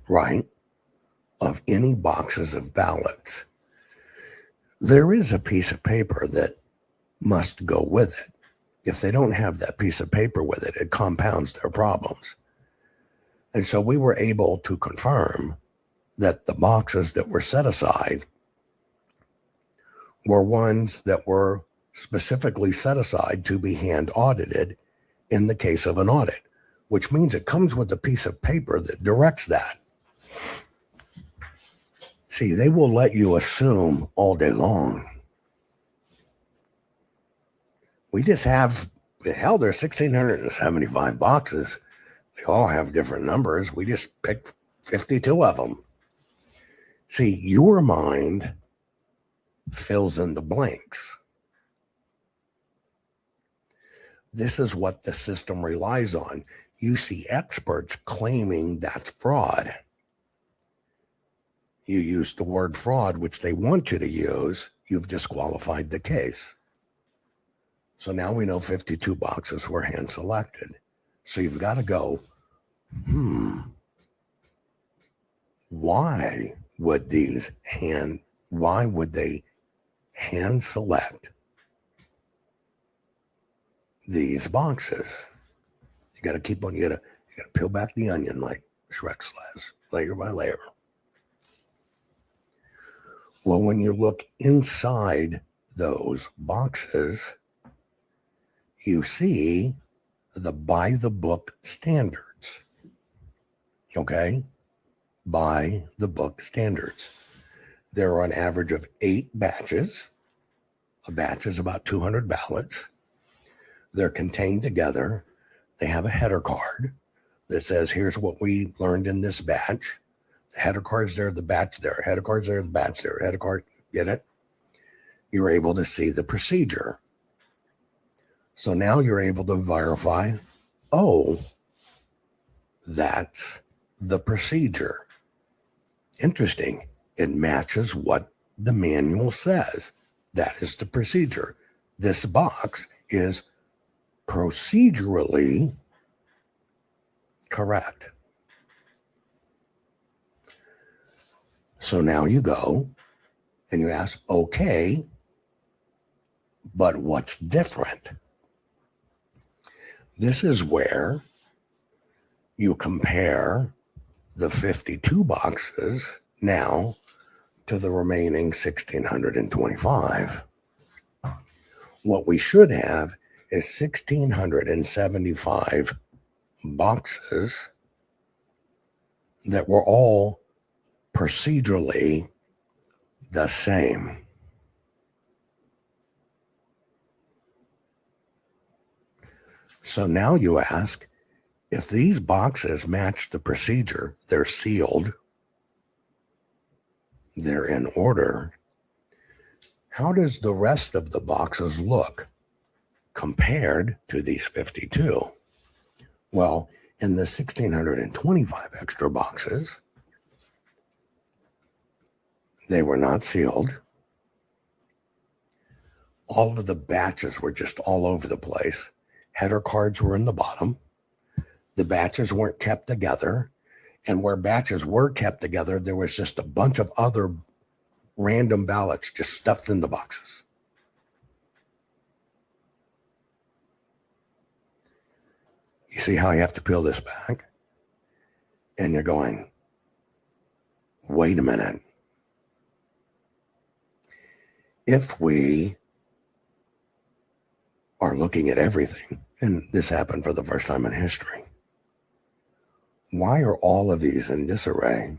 right, of any boxes of ballots, there is a piece of paper that must go with it. If they don't have that piece of paper with it, it compounds their problems. And so we were able to confirm that the boxes that were set aside were ones that were specifically set aside to be hand audited in the case of an audit, which means it comes with a piece of paper that directs that. See, they will let you assume all day long. We just have, hell, there's 1,675 boxes. They all have different numbers. We just picked 52 of them. See, your mind fills in the blanks. This is what the system relies on. You see experts claiming that's fraud. You use the word fraud, which they want you to use. You've disqualified the case. So now we know 52 boxes were hand selected. So you've got to go, why would they hand select these boxes? You got to keep on, you got to peel back the onion like Shrek says, layer by layer. Well, when you look inside those boxes, you see the by the book standards. Okay? By the book standards. There are an average of 8 batches. A batch is about 200 ballots. They're contained together. They have a header card that says, here's what we learned in this batch. The header card's there, the batch there. Header card's there, the batch there. Header card, get it? You're able to see the procedure. So now you're able to verify, oh, that's the procedure. Interesting. It matches what the manual says. That is the procedure. this box is procedurally correct. So now you go and you ask, okay, but what's different? This is where you compare the 52 boxes now to the remaining 1,625. What we should have is 1,675 boxes that were all procedurally the same. So now you ask, if these boxes match the procedure, they're sealed, they're in order, how does the rest of the boxes look compared to these 52? Well, in the 1,625 extra boxes, they were not sealed. All of the batches were just all over the place. Header cards were in the bottom. The batches weren't kept together. And where batches were kept together, there was just a bunch of other random ballots just stuffed in the boxes. You see how you have to peel this back? And you're going, wait a minute. If we are looking at everything, and this happened for the first time in history, why are all of these in disarray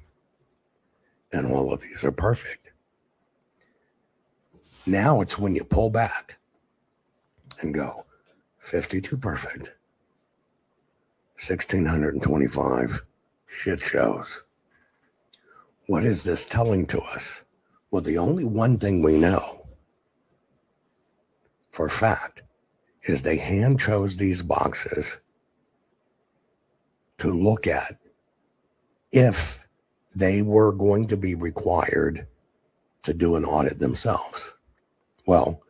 and all of these are perfect? Now it's when you pull back and go, 52 perfect, 1,625 shit shows. What is this telling to us? Well, the only one thing we know for a fact is they hand chose these boxes to look at if they were going to be required to do an audit themselves. Well,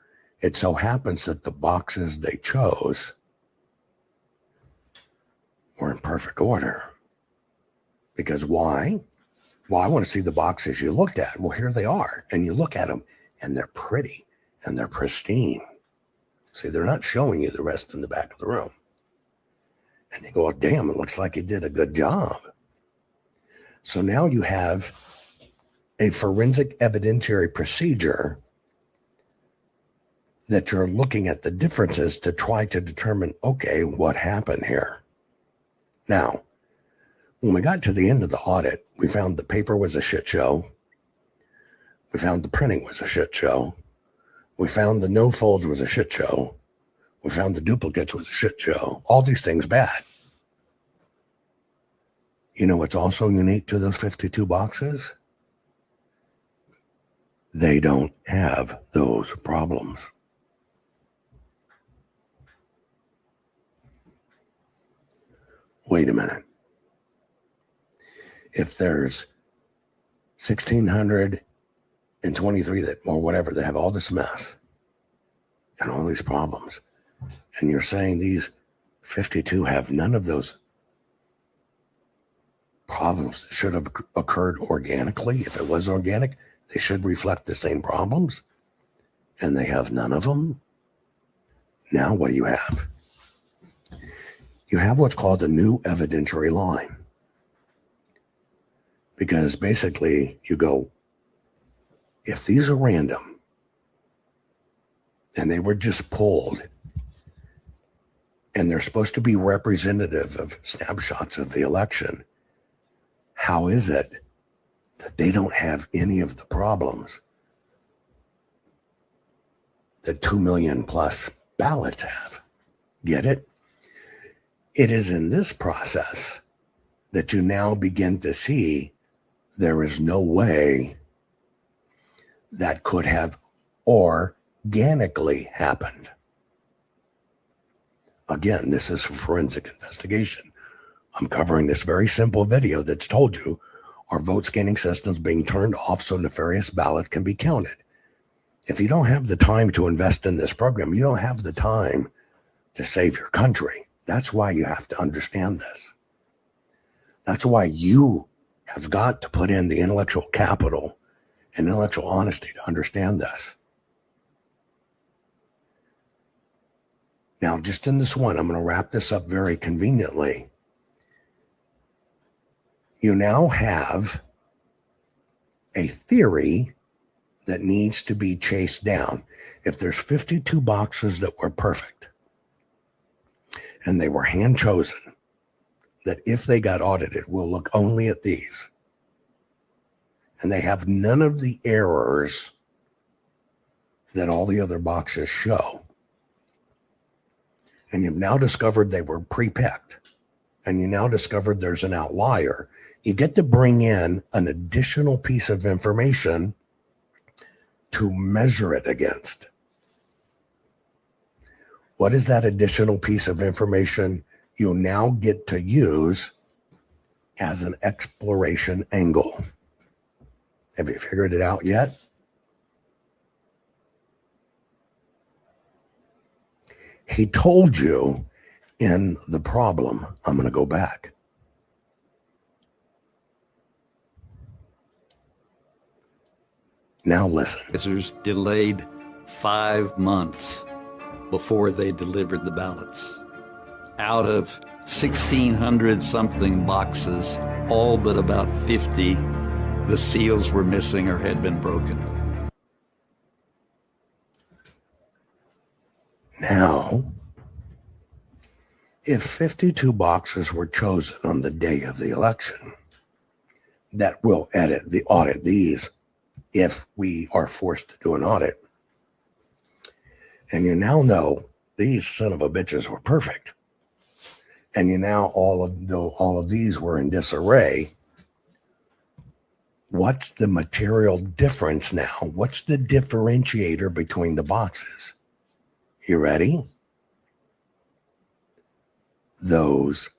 it so happens that the boxes they chose were in perfect order. Because why? Well, I want to see the boxes you looked at. Well, here they are. And you look at them and they're pretty and they're pristine. See, they're not showing you the rest in the back of the room. And you go, oh, damn, it looks like you did a good job. So now you have a forensic evidentiary procedure that you're looking at the differences to try to determine, okay, what happened here? Now, when we got to the end of the audit, we found the paper was a shit show. We found the printing was a shit show. We found the no folds was a shit show. We found the duplicates was a shit show. All these things bad. You know what's also unique to those 52 boxes? They don't have those problems. Wait a minute. If there's 1,623 that, or whatever, that have all this mess and all these problems, and you're saying these 52 have none of those problems that should have occurred organically. If it was organic, they should reflect the same problems, and they have none of them. Now what do you have? You have what's called a new evidentiary line. Because basically you go, if these are random and they were just pulled and they're supposed to be representative of snapshots of the election, how is it that they don't have any of the problems that 2 million plus ballots have? Get it? It is in this process that you now begin to see there is no way that could have organically happened. Again, this is for forensic investigation. I'm covering this very simple video that's told you our vote scanning systems being turned off so nefarious ballots can be counted. If you don't have the time to invest in this program, you don't have the time to save your country. That's why you have to understand this. That's why you have got to put in the intellectual capital and intellectual honesty to understand this. Now, just in this one, I'm going to wrap this up very conveniently. You now have a theory that needs to be chased down. If there's 52 boxes that were perfect and they were hand chosen, that if they got audited, we'll look only at these. And they have none of the errors that all the other boxes show. And you've now discovered they were pre-picked. And you now discovered there's an outlier. You get to bring in an additional piece of information to measure it against. What is that additional piece of information you now get to use as an exploration angle? Have you figured it out yet? He told you in the problem. I'm going to go back. Now listen. Officers delayed 5 months before they delivered the ballots. Out of 1,600 something boxes, all but about 50, the seals were missing or had been broken. Now, if 52 boxes were chosen on the day of the election, that will audit these if we are forced to do an audit. And you now know these son of a bitches were perfect. And you now all of these were in disarray. What's the material difference now? What's the differentiator between the boxes? You ready? Those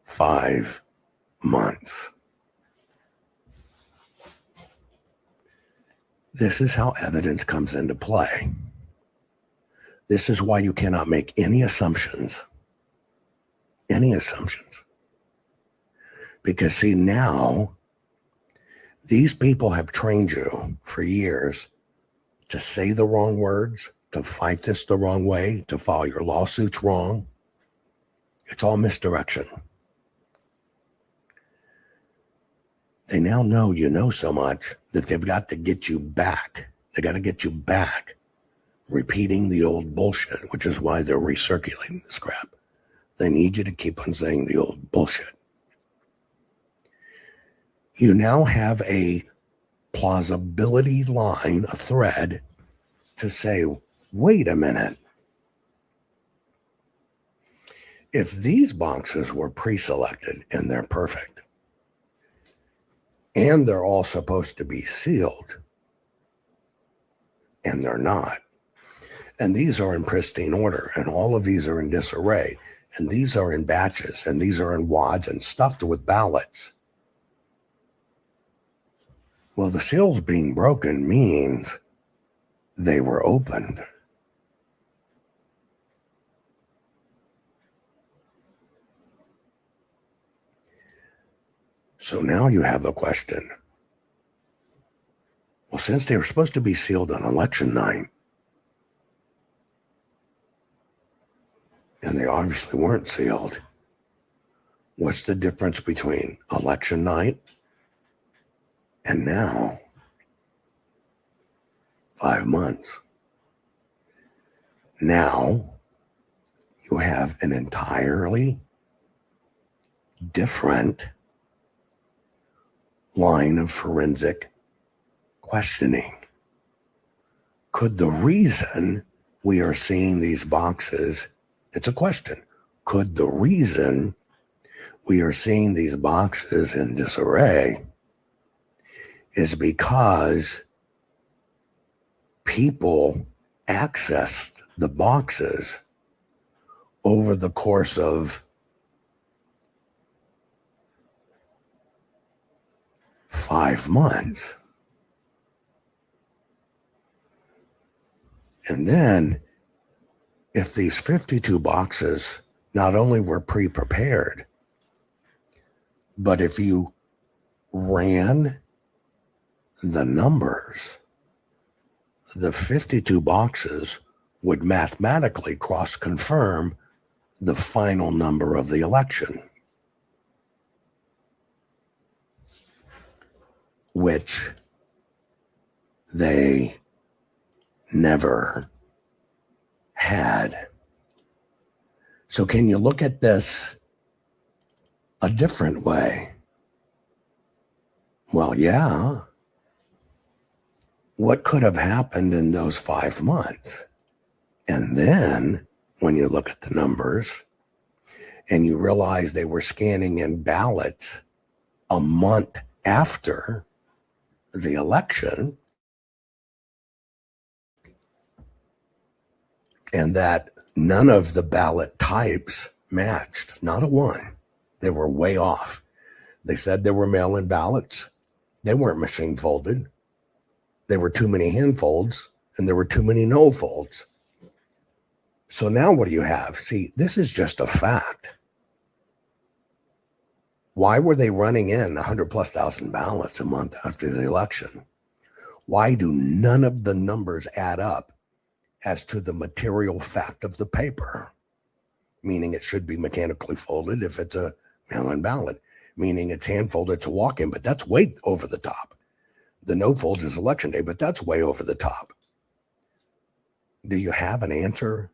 5 months. This is how evidence comes into play. This is why you cannot make any assumptions. Any assumptions. Because see, now, these people have trained you for years to say the wrong words, to fight this the wrong way, to file your lawsuits wrong. It's all misdirection. They now know you know so much that they've got to get you back. They got to get you back repeating the old bullshit, which is why they're recirculating this crap. They need you to keep on saying the old bullshit. You now have a plausibility line, a thread, to say, wait a minute. If these boxes were pre-selected and they're perfect, and they're all supposed to be sealed, and they're not, and these are in pristine order, and all of these are in disarray, and these are in batches, and these are in wads and stuffed with ballots. Well, the seals being broken means they were opened. So now you have a question. Well, since they were supposed to be sealed on election night, and they obviously weren't sealed, what's the difference between election night and now? 5 months. Now you have an entirely different line of forensic questioning. Could the reason we are seeing these boxes, it's a question, could the reason we are seeing these boxes in disarray is because people accessed the boxes over the course of 5 months? And then, if these 52 boxes not only were pre-prepared, but if you ran the numbers, the 52 boxes would mathematically cross-confirm the final number of the election, which they never had. So can you look at this a different way? Well, yeah. What could have happened in those 5 months? And then when you look at the numbers and you realize they were scanning in ballots a month after the election, and that none of the ballot types matched, not a one. They were way off. They said there were mail-in ballots. They weren't machine folded. There were too many hand folds, and there were too many no folds. So now what do you have? See, this is just a fact. Why were they running in 100,000+ ballots a month after the election? Why do none of the numbers add up as to the material fact of the paper? Meaning it should be mechanically folded if it's a mail-in ballot. Meaning it's hand folded to walk in, but that's way over the top. The no folds is election day, but that's way over the top. Do you have an answer?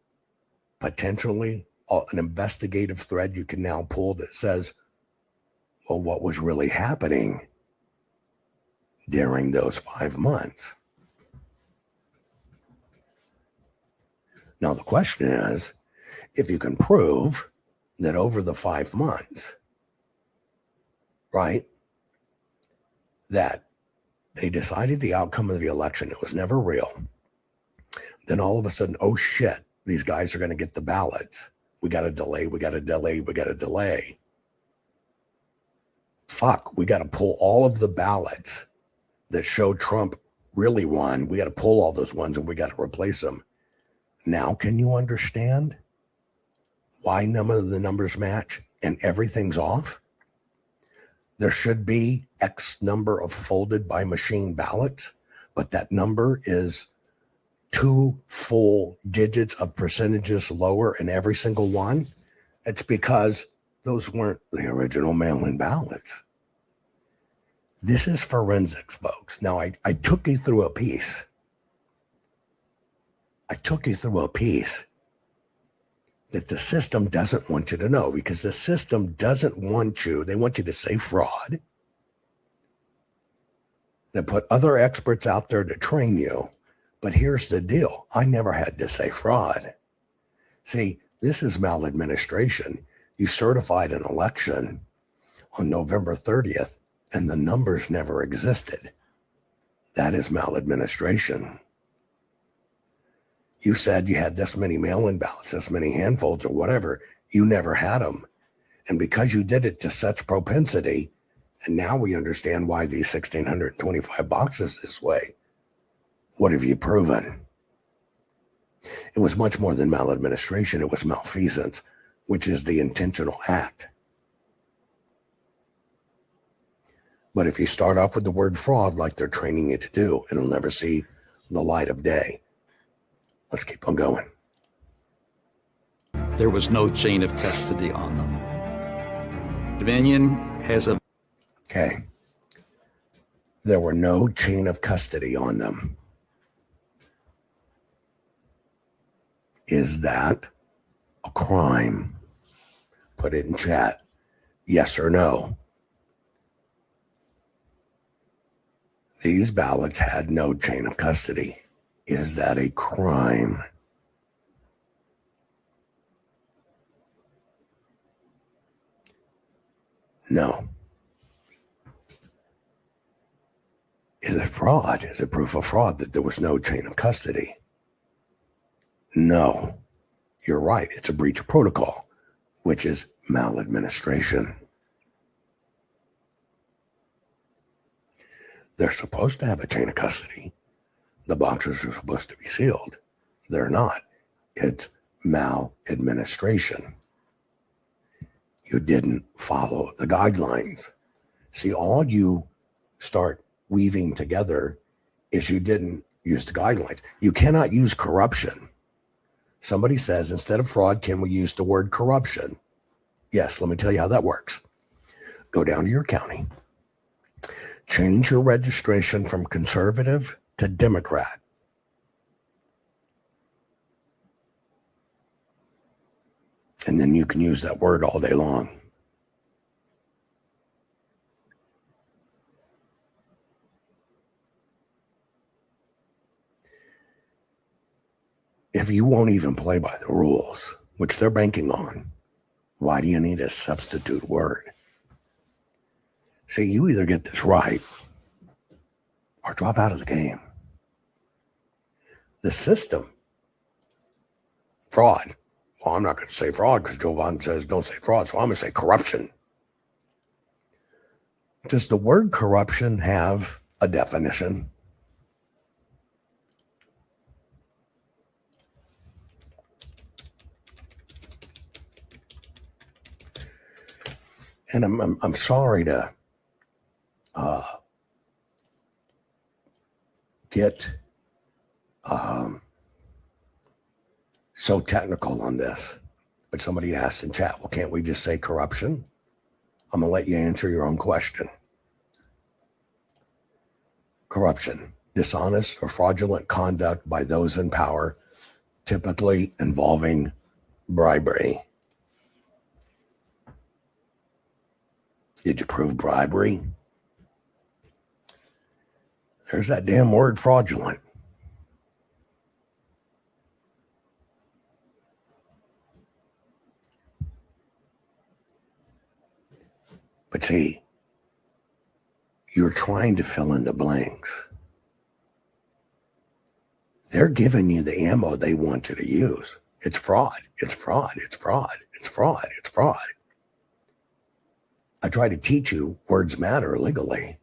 Potentially an investigative thread you can now pull that says, well, what was really happening during those 5 months? Now, the question is, if you can prove that over the 5 months, right, that they decided the outcome of the election, it was never real, then all of a sudden, oh shit, these guys are going to get the ballots. We got to delay, we got to delay, we got to delay. Fuck, we got to pull all of the ballots that show Trump really won. We got to pull all those ones and we got to replace them. Now, can you understand why none of the numbers match and everything's off? There should be X number of folded by machine ballots, but that number is 2 full digits of percentages lower in every single one. It's because those weren't the original mail-in ballots. This is forensics, folks. Now, I took you through a piece. That the system doesn't want you to know, because the system doesn't want you, they want you to say fraud. They put other experts out there to train you. But here's the deal. I never had to say fraud. See, this is maladministration. You certified an election on November 30th, and the numbers never existed. That is maladministration. You said you had this many mail-in ballots, this many handfolds or whatever. You never had them. And because you did it to such propensity, and now we understand why these 1,625 boxes this way. What have you proven? It was much more than maladministration. It was malfeasance, which is the intentional act. But if you start off with the word fraud like they're training you to do, it'll never see the light of day. Let's keep on going. There was no chain of custody on them. Dominion has a... Okay. There were no chain of custody on them. Is that a crime? Put it in chat. Yes or no. These ballots had no chain of custody. Is that a crime? No. Is it fraud? Is it proof of fraud that there was no chain of custody? No. You're right. It's a breach of protocol, which is maladministration. They're supposed to have a chain of custody. The boxes are supposed to be sealed. They're not. It's maladministration. You didn't follow the guidelines. See, all you start weaving together is you didn't use the guidelines. You cannot use corruption. Somebody says, instead of fraud, can we use the word corruption? Yes, let me tell you how that works. Go down to your county. Change your registration from conservative to Democrat. And then you can use that word all day long. If you won't even play by the rules, which they're banking on, why do you need a substitute word? See, you either get this right or drop out of the game. The system, fraud. Well, I'm not going to say fraud because Jovan says don't say fraud, so I'm going to say corruption. Does the word corruption have a definition? And I'm sorry to get so technical on this, but somebody asked in chat, well, can't we just say corruption? I'm going to let you answer your own question. Corruption, dishonest or fraudulent conduct by those in power, typically involving bribery. Did you prove bribery? There's that damn word fraudulent. But see, you're trying to fill in the blanks. They're giving you the ammo they want you to use. It's fraud. It's fraud. It's fraud. It's fraud. It's fraud. I try to teach you words matter legally.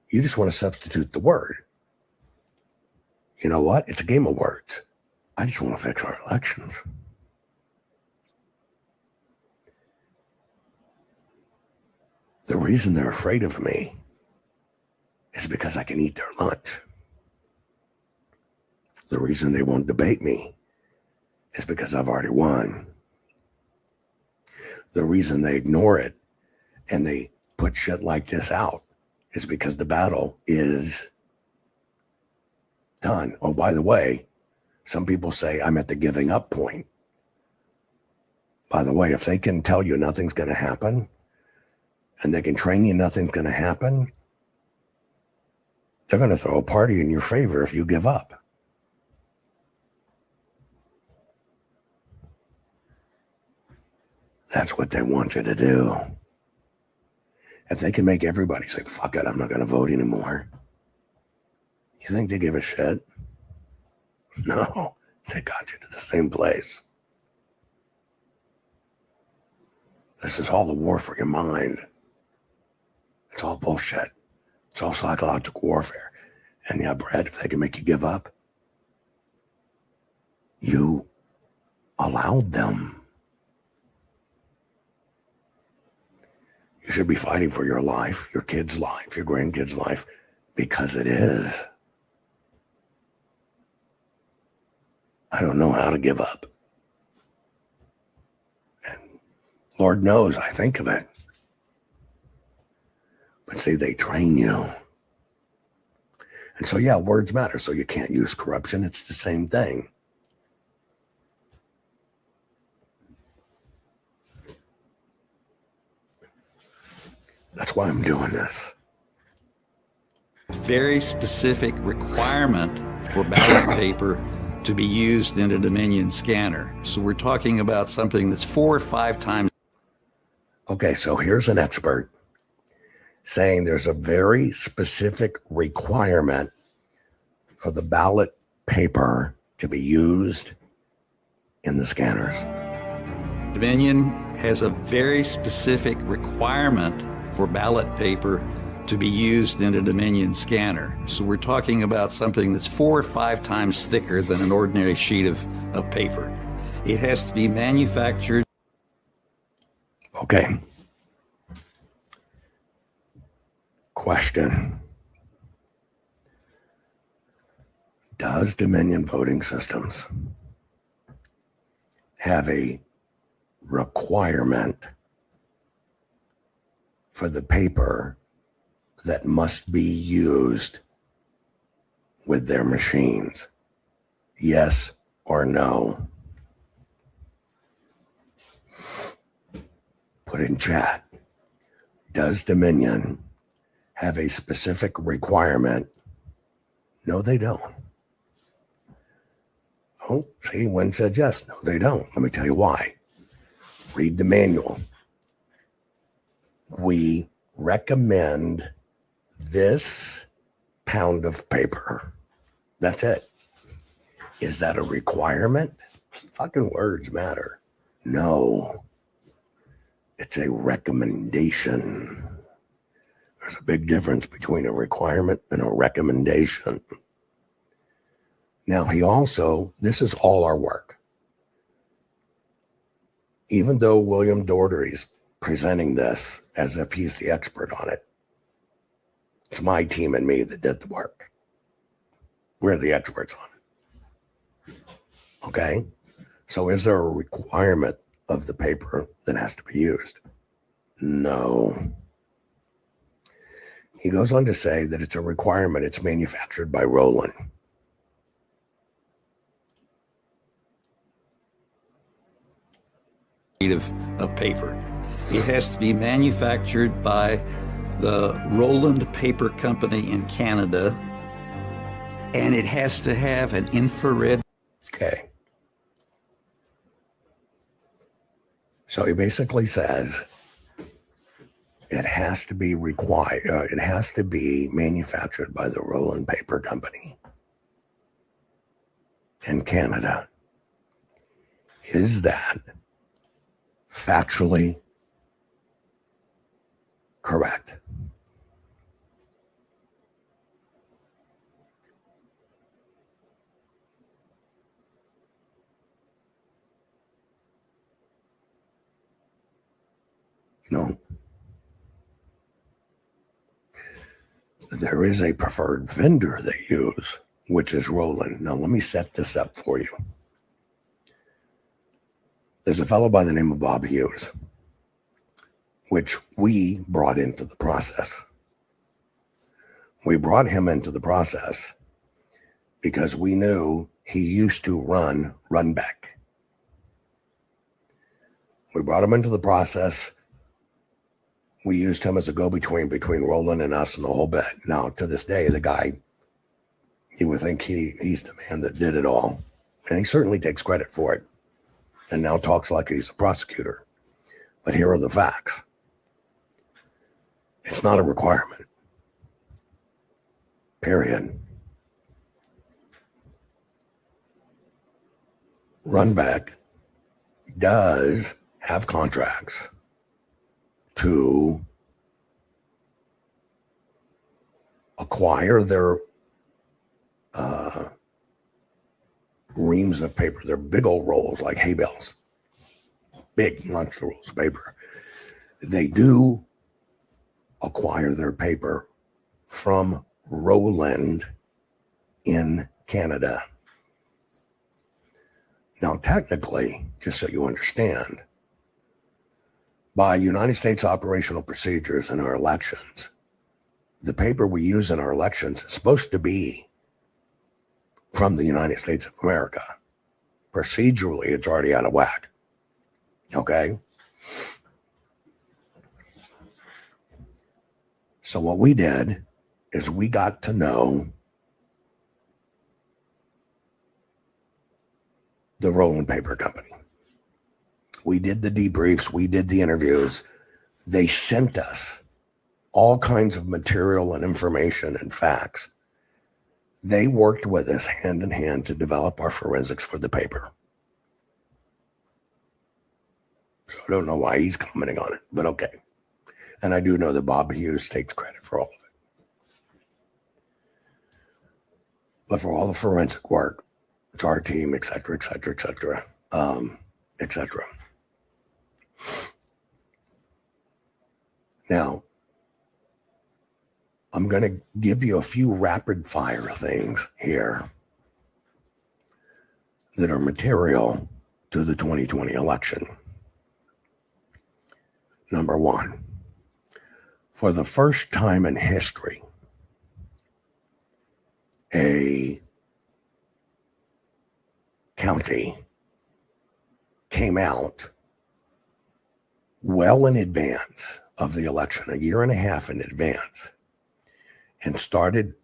You just want to substitute the word. You know what? It's a game of words. I just want to fix our elections. The reason they're afraid of me is because I can eat their lunch. The reason they won't debate me is because I've already won. The reason they ignore it and they put shit like this out is because the battle is done. Oh, by the way, some people say I'm at the giving up point. By the way, if they can tell you nothing's going to happen and they can train you nothing's going to happen, they're going to throw a party in your favor if you give up. That's what they want you to do. If they can make everybody say, fuck it, I'm not going to vote anymore. You think they give a shit? No, they got you to the same place. This is all a war for your mind. It's all bullshit. It's all psychological warfare. And yeah, Brad, if they can make you give up, you allowed them. You should be fighting for your life, your kid's life, your grandkid's life, because it is. I don't know how to give up. And Lord knows I think of it. But see, they train you. And so, yeah, words matter. So you can't use corruption. It's the same thing. That's why I'm doing this. Very specific requirement for ballot paper to be used in a Dominion scanner. So we're talking about something that's 4 or 5 times. Okay, so here's an expert saying there's a very specific requirement for the ballot paper to be used in the scanners. Dominion has a very specific requirement for ballot paper to be used in a Dominion scanner. So we're talking about something that's 4 or 5 times thicker than an ordinary sheet of paper. It has to be manufactured. Okay. Question. Does Dominion Voting Systems have a requirement for the paper that must be used with their machines? Yes or no? Put in chat. Does Dominion have a specific requirement? No, they don't. Oh, see, one said yes. No, they don't. Let me tell you why. Read the manual. We recommend this pound of paper. That's it. Is that a requirement? Fucking words matter. No. It's a recommendation. There's a big difference between a requirement and a recommendation. Now, this is all our work. Even though William Daugherty's presenting this as if he's the expert on it, it's my team and me that did the work. We're the experts on it. Okay? So is there a requirement of the paper that has to be used? No. He goes on to say that it's a requirement. It's manufactured by Roland. Of paper. It has to be manufactured by the Roland Paper Company in Canada, and it has to have an infrared. Okay. So he basically says it has to be it has to be manufactured by the Roland Paper Company in Canada. Is that factually correct? No. There is a preferred vendor they use, which is Roland. Now, let me set this up for you. There's a fellow by the name of Bob Hughes, which we brought into the process. We brought him into the process because we knew he used to run Runback. We brought him into the process. We used him as a go-between between Roland and us and the whole bit. Now, to this day, the guy, you would think he's the man that did it all. And he certainly takes credit for it. And now talks like he's a prosecutor. But here are the facts. It's not a requirement. Period. Runback does have contracts to acquire their reams of paper. They're big old rolls like hay bales. Big monster rolls of paper. They do acquire their paper from Roland in Canada. Now, technically, just so you understand, by United States operational procedures in our elections, the paper we use in our elections is supposed to be from the United States of America. Procedurally, it's already out of whack. Okay? So what we did is we got to know the Roland Paper Company. We did the debriefs. We did the interviews. They sent us all kinds of material and information and facts. They worked with us hand in hand to develop our forensics for the paper. So I don't know why he's commenting on it, but okay. And I do know that Bob Hughes takes credit for all of it. But for all the forensic work, it's our team, et cetera, et cetera, et cetera, et cetera. Now, I'm going to give you a few rapid fire things here that are material to the 2020 election. Number one, for the first time in history, a county came out well in advance of the election, a year and a half in advance, and started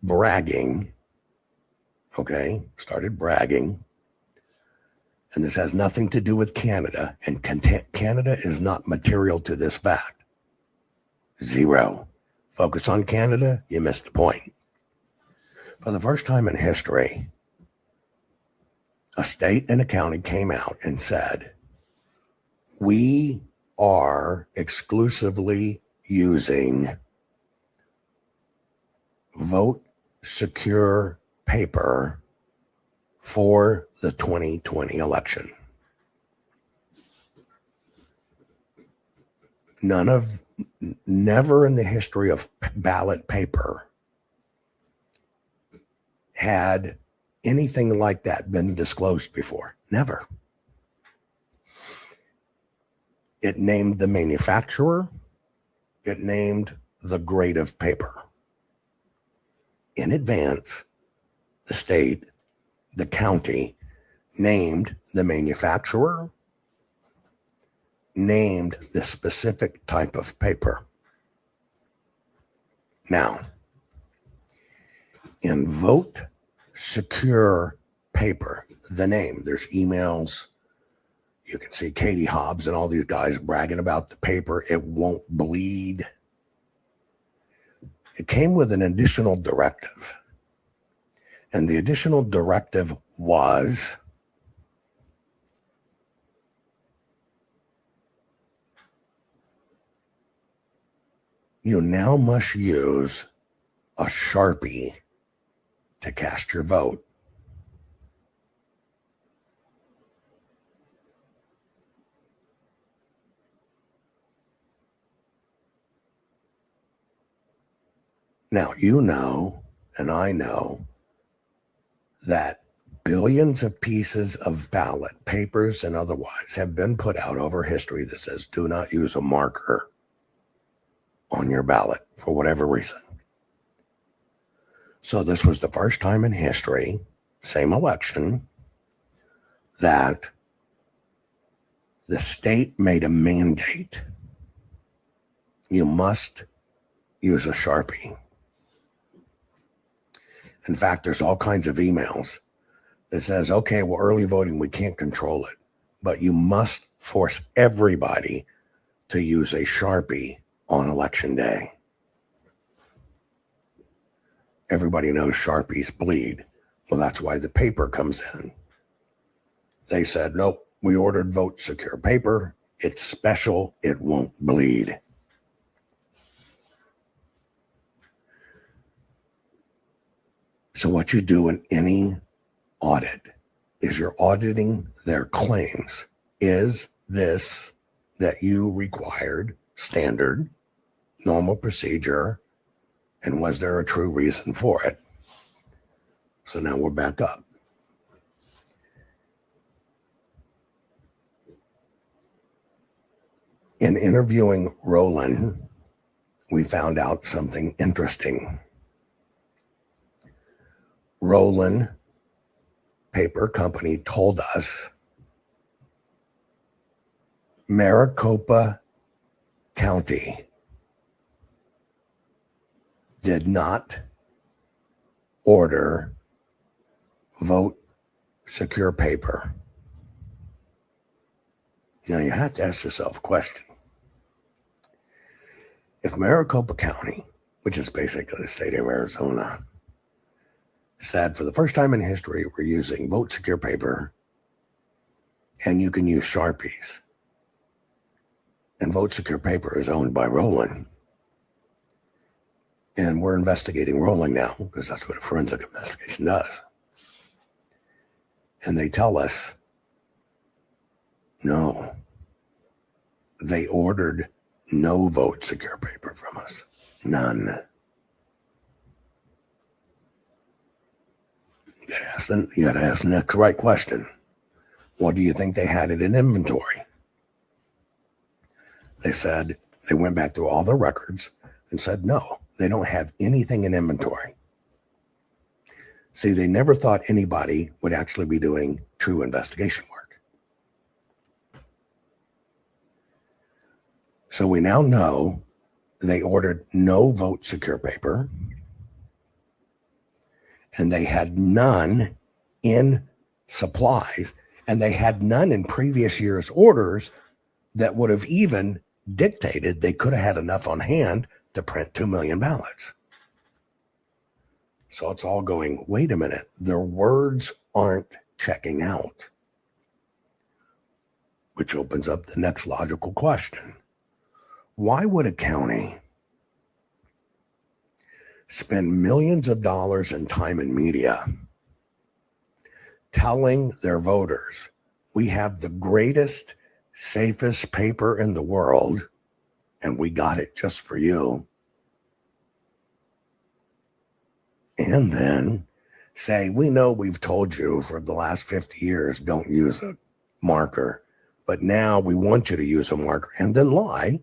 bragging, and this has nothing to do with Canada, and Canada is not material to this fact. Zero. Focus on Canada, you missed the point. For the first time in history, a state and a county came out and said, we are exclusively using vote secure paper for the 2020 election. Never in the history of ballot paper had anything like that been disclosed before. Never. It named the manufacturer. It named the grade of paper. In advance, the state, the county, named the manufacturer, named the specific type of paper. Now, in vote secure paper, the name, there's emails. You can see Katie Hobbs and all these guys bragging about the paper. It won't bleed. It came with an additional directive. And the additional directive was you now must use a Sharpie to cast your vote. Now, you know, and I know, that billions of pieces of ballot papers and otherwise have been put out over history that says do not use a marker on your ballot for whatever reason. So this was the first time in history, same election, that the state made a mandate. You must use a Sharpie. In fact, there's all kinds of emails that says, okay, well, early voting, we can't control it, but you must force everybody to use a Sharpie on election day. Everybody knows Sharpies bleed. Well, that's why the paper comes in. They said, nope, we ordered vote secure paper. It's special. It won't bleed. So what you do in any audit is you're auditing their claims. Is this that you required standard, normal procedure, and was there a true reason for it? So now we're back up. In interviewing Roland, we found out something interesting. Roland Paper Company told us Maricopa County did not order vote secure paper. Now you have to ask yourself a question. If Maricopa County, which is basically the state of Arizona, said for the first time in history, we're using vote secure paper and you can use Sharpies. And Vote Secure Paper is owned by Roland. And we're investigating Roland now because that's what a forensic investigation does. And they tell us, no, they ordered no Vote Secure Paper from us. None. You gotta ask the next right question. What do you think they had it in inventory? They said, they went back through all their records and said, no, they don't have anything in inventory. See, they never thought anybody would actually be doing true investigation work. So we now know they ordered no Vote Secure Paper, and they had none in supplies, and they had none in previous year's orders that would have even dictated they could have had enough on hand to print 2 million ballots. So it's all going, wait a minute, their words aren't checking out. Which opens up the next logical question. Why would a county spend millions of dollars in time and media telling their voters, we have the greatest, safest paper in the world, and we got it just for you, and then say, we know we've told you for the last 50 years, don't use a marker, but now we want you to use a marker, and then lie.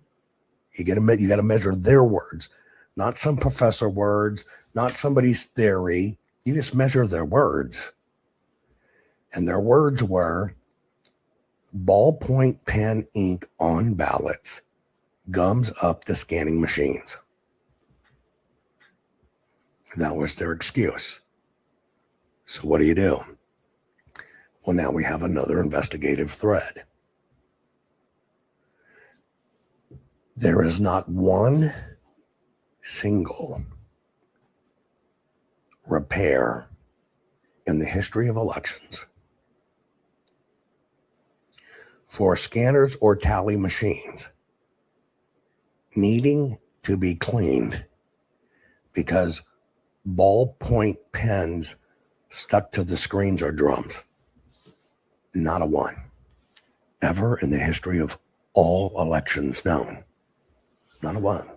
You got to measure their words, not some professor words, not somebody's theory. You just measure their words. And their words were ballpoint pen ink on ballots gums up the scanning machines. That was their excuse. So what do? Well, now we have another investigative thread. There is not one single repair in the history of elections for scanners or tally machines needing to be cleaned because ballpoint pens stuck to the screens or drums. Not a one. Ever in the history of all elections known. Not a one.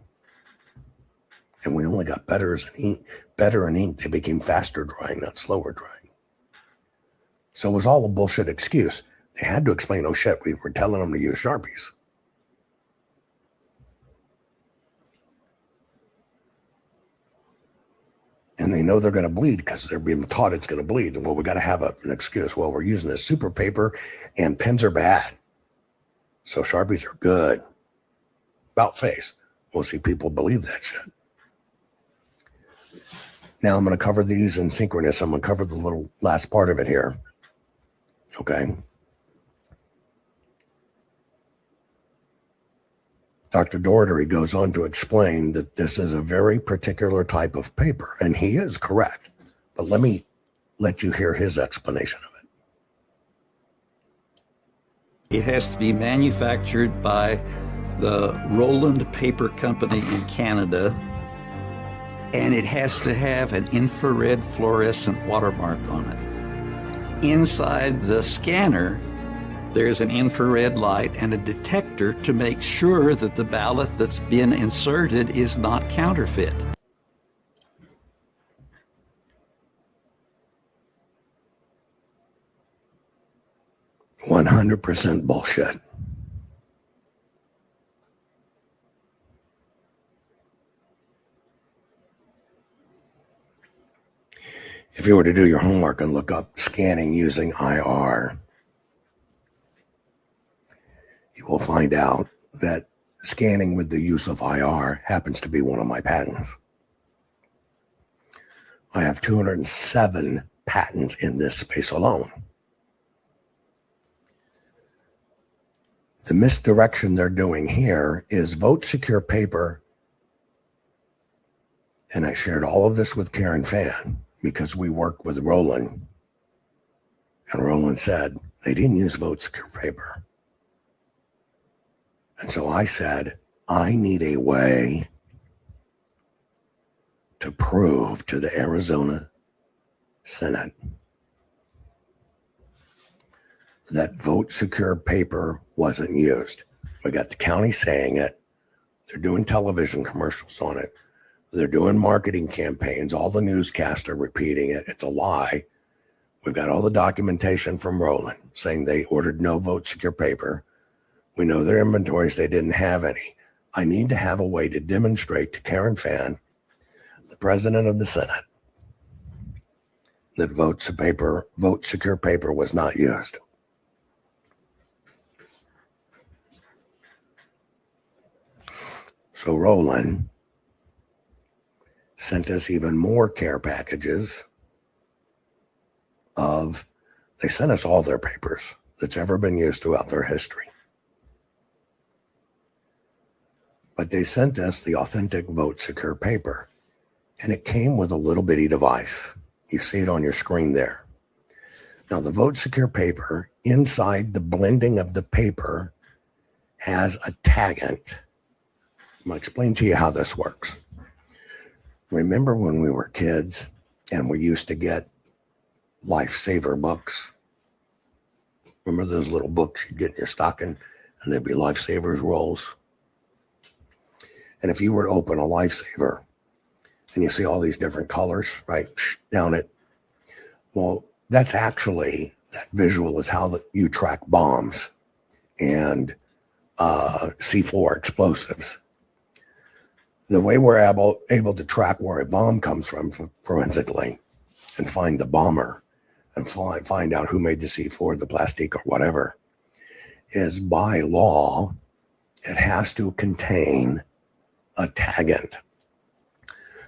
And we only got better in ink. They became faster drying, not slower drying. So it was all a bullshit excuse. They had to explain, oh shit, we were telling them to use Sharpies. And they know they're going to bleed because they're being taught it's going to bleed. Well, we got to have an excuse. Well, we're using a super paper and pens are bad. So Sharpies are good. About face. We'll see people believe that shit. Now I'm going to cover these in synchronous. I'm going to cover the little last part of it here. Okay. Dr. Doherty goes on to explain that this is a very particular type of paper, and he is correct. But let me let you hear his explanation of it. It has to be manufactured by the Roland Paper Company in Canada, and it has to have an infrared fluorescent watermark on it. Inside the scanner, there's an infrared light and a detector to make sure that the ballot that's been inserted is not counterfeit. %100% bullshit. If you were to do your homework and look up scanning using IR, you will find out that scanning with the use of IR happens to be one of my patents. I have 207 patents in this space alone. The misdirection they're doing here is Vote Secure Paper, and I shared all of this with Karen Fan because we work with Roland, and Roland said they didn't use Vote Secure Paper. And so I said, I need a way to prove to the Arizona Senate that vote secure paper wasn't used. We got the county saying it. They're doing television commercials on it. They're doing marketing campaigns. All the newscasts are repeating it. It's a lie. We've got all the documentation from Roland saying they ordered no vote secure paper. We know their inventories, they didn't have any. I need to have a way to demonstrate to Karen Fann, the president of the Senate, that vote secure paper was not used. So Roland sent us even more care packages they sent us all their papers that's ever been used throughout their history. But they sent us the authentic vote secure paper, and it came with a little bitty device. You see it on your screen there. Now, the vote secure paper, inside the blending of the paper, has a tagant. I'm going to explain to you how this works. Remember when we were kids and we used to get lifesaver books? Remember those little books you'd get in your stocking and there'd be lifesavers rolls? And if you were to open a lifesaver and you see all these different colors, right, down it, well, that's actually, that visual is how you track bombs and C4 explosives. The way we're able to track where a bomb comes from forensically and find the bomber and find out who made the C4, the plastic or whatever, is by law, it has to contain a tagant.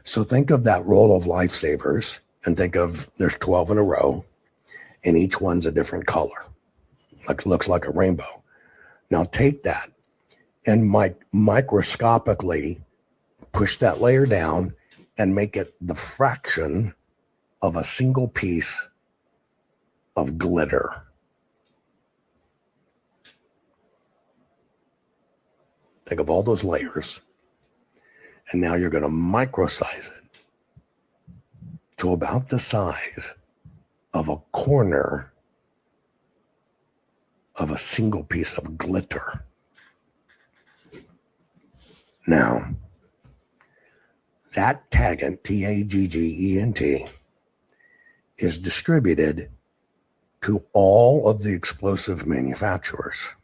So think of that roll of lifesavers and think of there's 12 in a row and each one's a different color. Looks like a rainbow. Now take that and microscopically push that layer down and make it the fraction of a single piece of glitter. Think of all those layers. And now you're going to microsize it to about the size of a corner of a single piece of glitter. Now, that tagant, T-A-G-G-E-N-T, is distributed to all of the explosive manufacturers.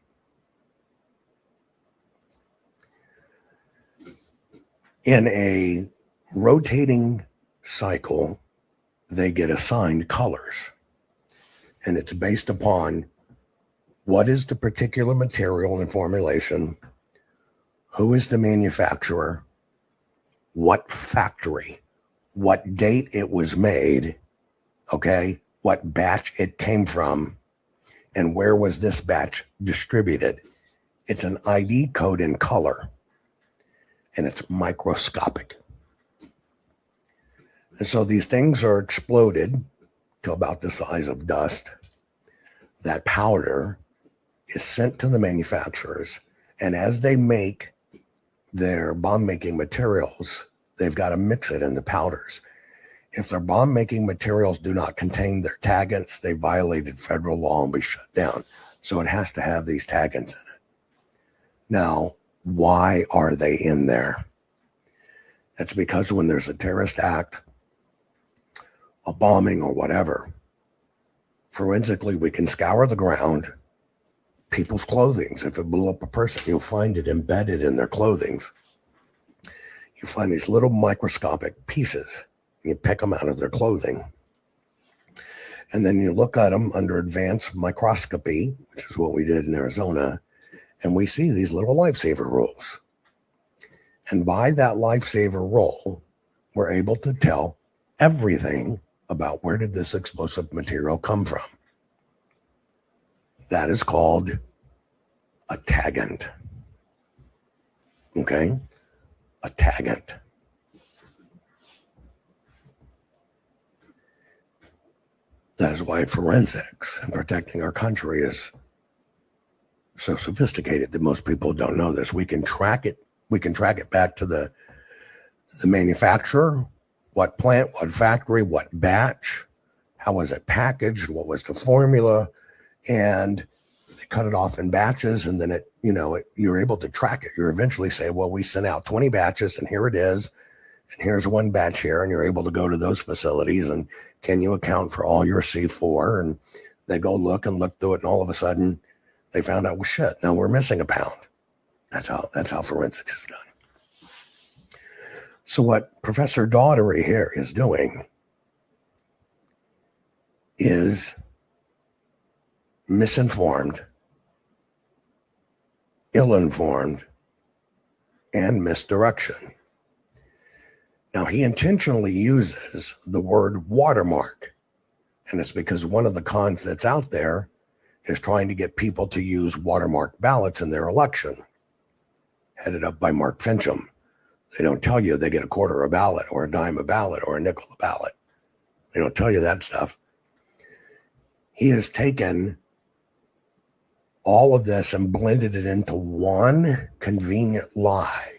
In a rotating cycle, they get assigned colors, and it's based upon what is the particular material and formulation, who is the manufacturer, what factory, what date it was made, okay, what batch it came from, and where was this batch distributed. It's an ID code in color, and it's microscopic. And so these things are exploded to about the size of dust. That powder is sent to the manufacturers, and as they make their bomb-making materials, they've got to mix it in the powders. If their bomb-making materials do not contain their tagans, they violated federal law and be shut down. So it has to have these tagans in it. Now, why are they in there? It's because when there's a terrorist act, a bombing or whatever, forensically we can scour the ground, people's clothing. If it blew up a person, you'll find it embedded in their clothing. You find these little microscopic pieces. You pick them out of their clothing. And then you look at them under advanced microscopy, which is what we did in Arizona, and we see these little lifesaver rolls. And by that lifesaver roll, we're able to tell everything about where did this explosive material come from. That is called a tagant. Okay? A tagant. That is why forensics and protecting our country is so sophisticated that most people don't know this. We can track it. We can track it back to the manufacturer, what plant, what factory, what batch, how was it packaged, what was the formula, and they cut it off in batches, and then you're able to track it. You eventually say, well, we sent out 20 batches, and here it is, and here's one batch here, and you're able to go to those facilities, and can you account for all your C4? And they go look through it, and all of a sudden they found out, well, shit, no, we're missing a pound. That's how forensics is done. So what Professor Daughtery here is doing is misinformed, ill-informed, and misdirection. Now, he intentionally uses the word watermark, and it's because one of the cons that's out there is trying to get people to use watermark ballots in their election, headed up by Mark Fincham. They don't tell you they get a quarter a ballot or a dime a ballot or a nickel a ballot. They don't tell you that stuff. He has taken all of this and blended it into one convenient lie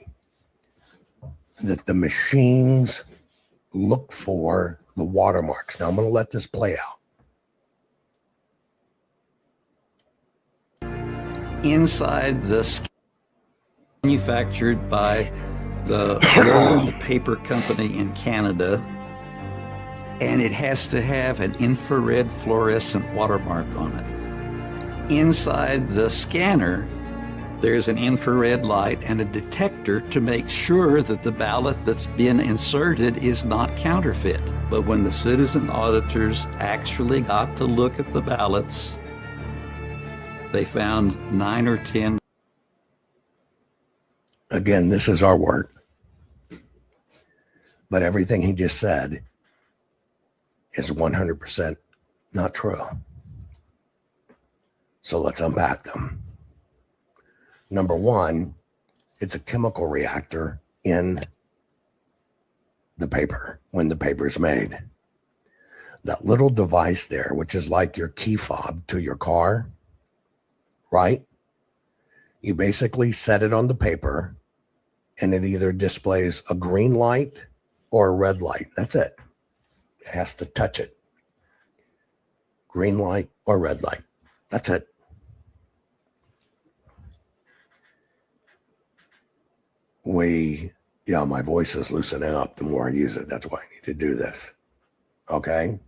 that the machines look for the watermarks. Now I'm going to let this play out. Inside the manufactured by the Roland Paper Company in Canada, and it has to have an infrared fluorescent watermark on it. Inside the scanner, there's an infrared light and a detector to make sure that the ballot that's been inserted is not counterfeit. But when the citizen auditors actually got to look at the ballots, they found 9 or 10. Again, this is our word. But everything he just said is 100% not true. So let's unpack them. Number one, it's a chemical reactor in the paper when the paper is made. That little device there, which is like your key fob to your car, right? You basically set it on the paper and it either displays a green light or a red light. That's it. It has to touch it. Green light or red light. That's it. My voice is loosening up the more I use it. That's why I need to do this. Okay?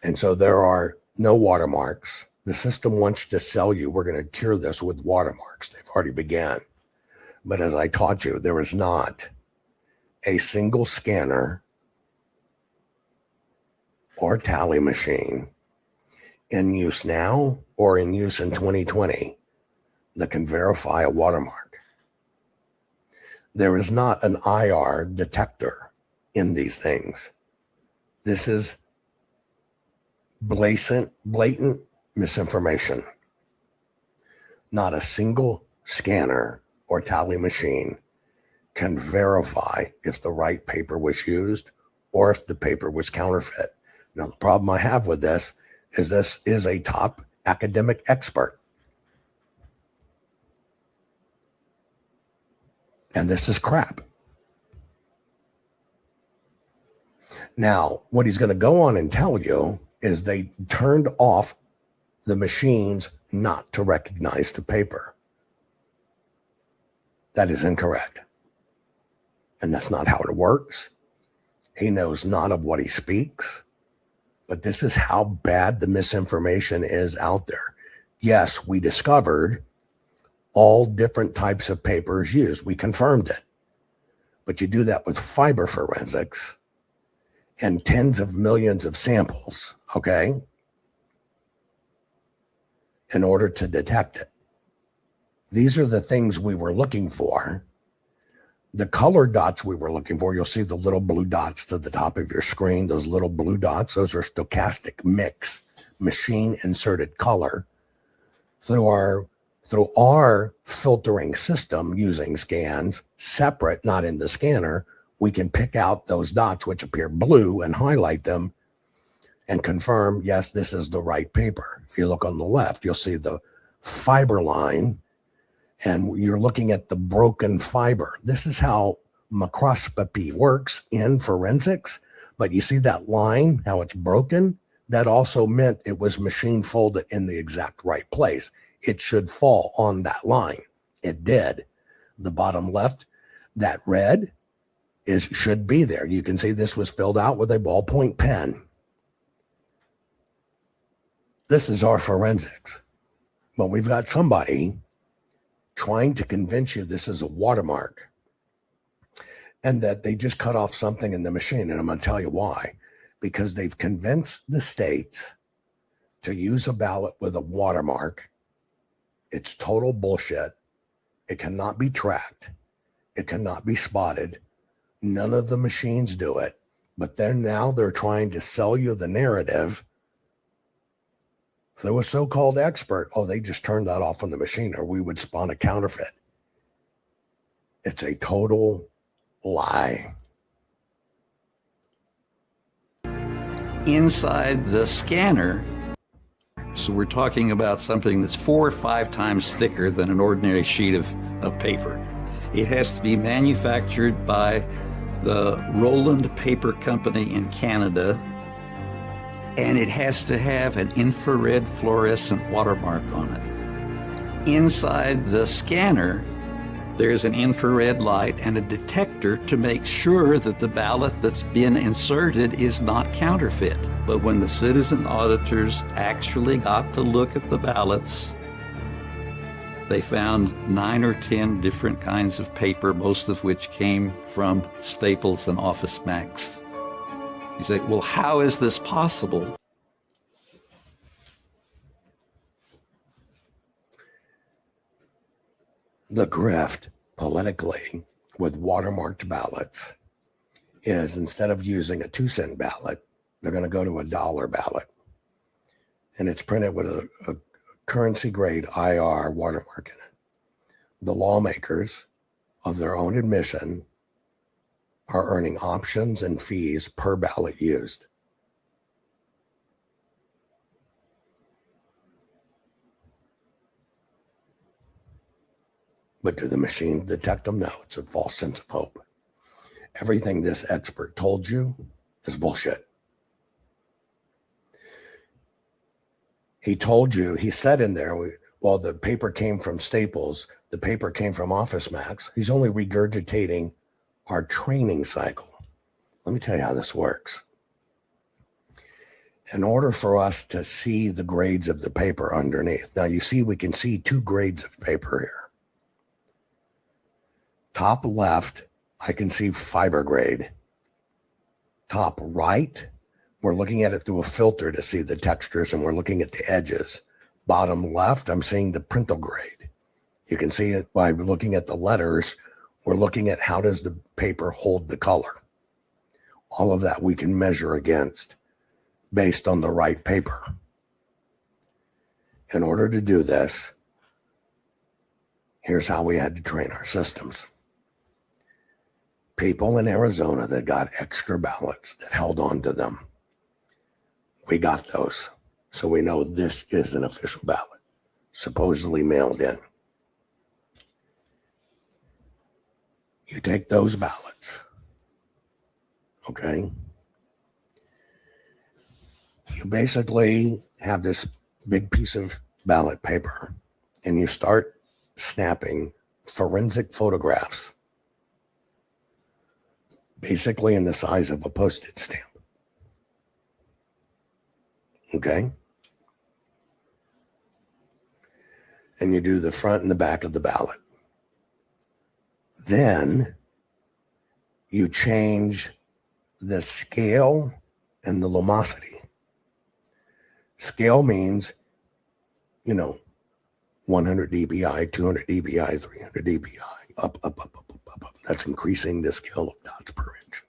And so there are no watermarks. The system wants to sell you, we're going to cure this with watermarks. They've already began. But as I taught you, there is not a single scanner or tally machine in use now or in use in 2020 that can verify a watermark. There is not an IR detector in these things. This is blatant misinformation. Not a single scanner or tally machine can verify if the right paper was used or if the paper was counterfeit. Now, the problem I have with this is a top academic expert. And this is crap. Now, what he's going to go on and tell you is they turned off the machines not to recognize the paper. That is incorrect. And that's not how it works. He knows not of what he speaks. But this is how bad the misinformation is out there. Yes, we discovered all different types of papers used. We confirmed it. But you do that with fiber forensics and tens of millions of samples, okay, in order to detect it. These are the things we were looking for. The color dots we were looking for, you'll see the little blue dots to the top of your screen. Those little blue dots, those are stochastic mix, machine inserted color. Through our filtering system using scans, separate, not in the scanner, we can pick out those dots which appear blue and highlight them and confirm, yes, this is the right paper. If you look on the left, you'll see the fiber line, and you're looking at the broken fiber. This is how microscopy works in forensics. But you see that line, how it's broken? That also meant it was machine folded in the exact right place. It should fall on that line. It did. The bottom left, that red should be there. You can see this was filled out with a ballpoint pen. This is our forensics. But we've got somebody trying to convince you this is a watermark and that they just cut off something in the machine. And I'm going to tell you why. Because they've convinced the states to use a ballot with a watermark. It's total bullshit. It cannot be tracked. It cannot be spotted. None of the machines do it. But they're trying to sell you the narrative. If they were so-called expert, they just turned that off on the machine or we would spawn a counterfeit. It's a total lie. Inside the scanner, so we're talking about something that's 4 or 5 times thicker than an ordinary sheet of paper. It has to be manufactured by the Roland Paper Company in Canada, and it has to have an infrared fluorescent watermark on it. Inside the scanner, there's an infrared light and a detector to make sure that the ballot that's been inserted is not counterfeit. But when the citizen auditors actually got to look at the ballots, they found 9 or 10 different kinds of paper, most of which came from Staples and Office Max. You say, well, how is this possible? The grift politically with watermarked ballots is instead of using a 2-cent ballot, they're going to go to a $1 ballot. And it's printed with a currency grade IR watermark in it. The lawmakers, of their own admission, are earning options and fees per ballot used. But do the machines detect them? No, it's a false sense of hope. Everything this expert told you is bullshit. He told you, he said in there, well, the paper came from Staples, the paper came from Office Max. He's only regurgitating our training cycle. Let me tell you how this works. In order for us to see the grades of the paper underneath, now you see we can see 2 grades of paper here. Top left, I can see fiber grade. Top right, we're looking at it through a filter to see the textures and we're looking at the edges. Bottom left, I'm seeing the printal grade. You can see it by looking at the letters. We're looking at how does the paper hold the color. All of that we can measure against based on the right paper. In order to do this, here's how we had to train our systems. People in Arizona that got extra ballots that held on to them. We got those. So we know this is an official ballot, supposedly mailed in. You take those ballots, okay? You basically have this big piece of ballot paper and you start snapping forensic photographs, basically in the size of a postage stamp. Okay? And you do the front and the back of the ballot. Then you change the scale and the lumosity. Scale means, 100 dpi, 200 dpi, 300 dpi, up. That's increasing the scale of dots per inch.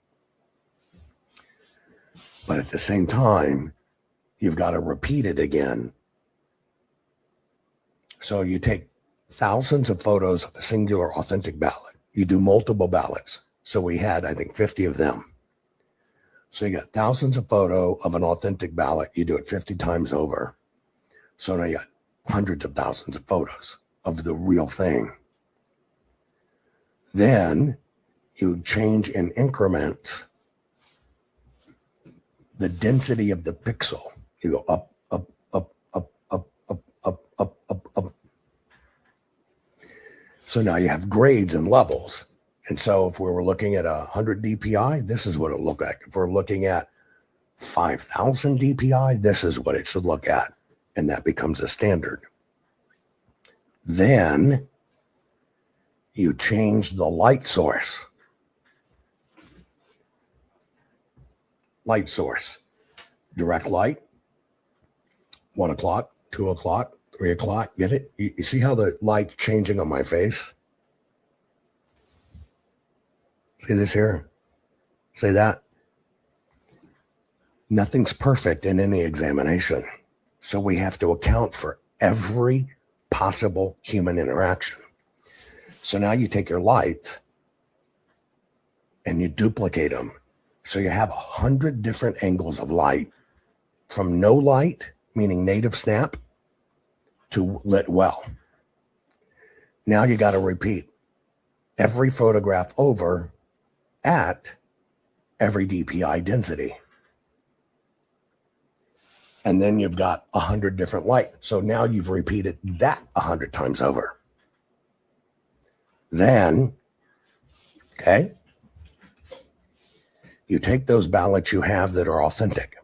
But at the same time, you've got to repeat it again. So you take thousands of photos of a singular authentic ballot. You do multiple ballots. So we had, I think, 50 of them. So you got thousands of photos of an authentic ballot. You do it 50 times over. So now you got hundreds of thousands of photos of the real thing. Then you change in increments the density of the pixel. You go up, up, up, up, up, up, up, up, up, up. So now you have grades and levels. And so if we were looking at 100 DPI, this is what it'll look like. If we're looking at 5,000 DPI, this is what it should look at. And that becomes a standard. Then you change the light source. Light source. Direct light. 1 o'clock, 2 o'clock, 3 o'clock. Get it? You see how the light's changing on my face? See this here? Say that? Nothing's perfect in any examination. So we have to account for every possible human interaction. So now you take your lights and you duplicate them. So you have 100 different angles of light, from no light, meaning native snap, to lit well. Now you got to repeat every photograph over at every DPI density. And then you've got 100 different light. So now you've repeated that 100 times over. Then, okay, you take those ballots you have that are authentic.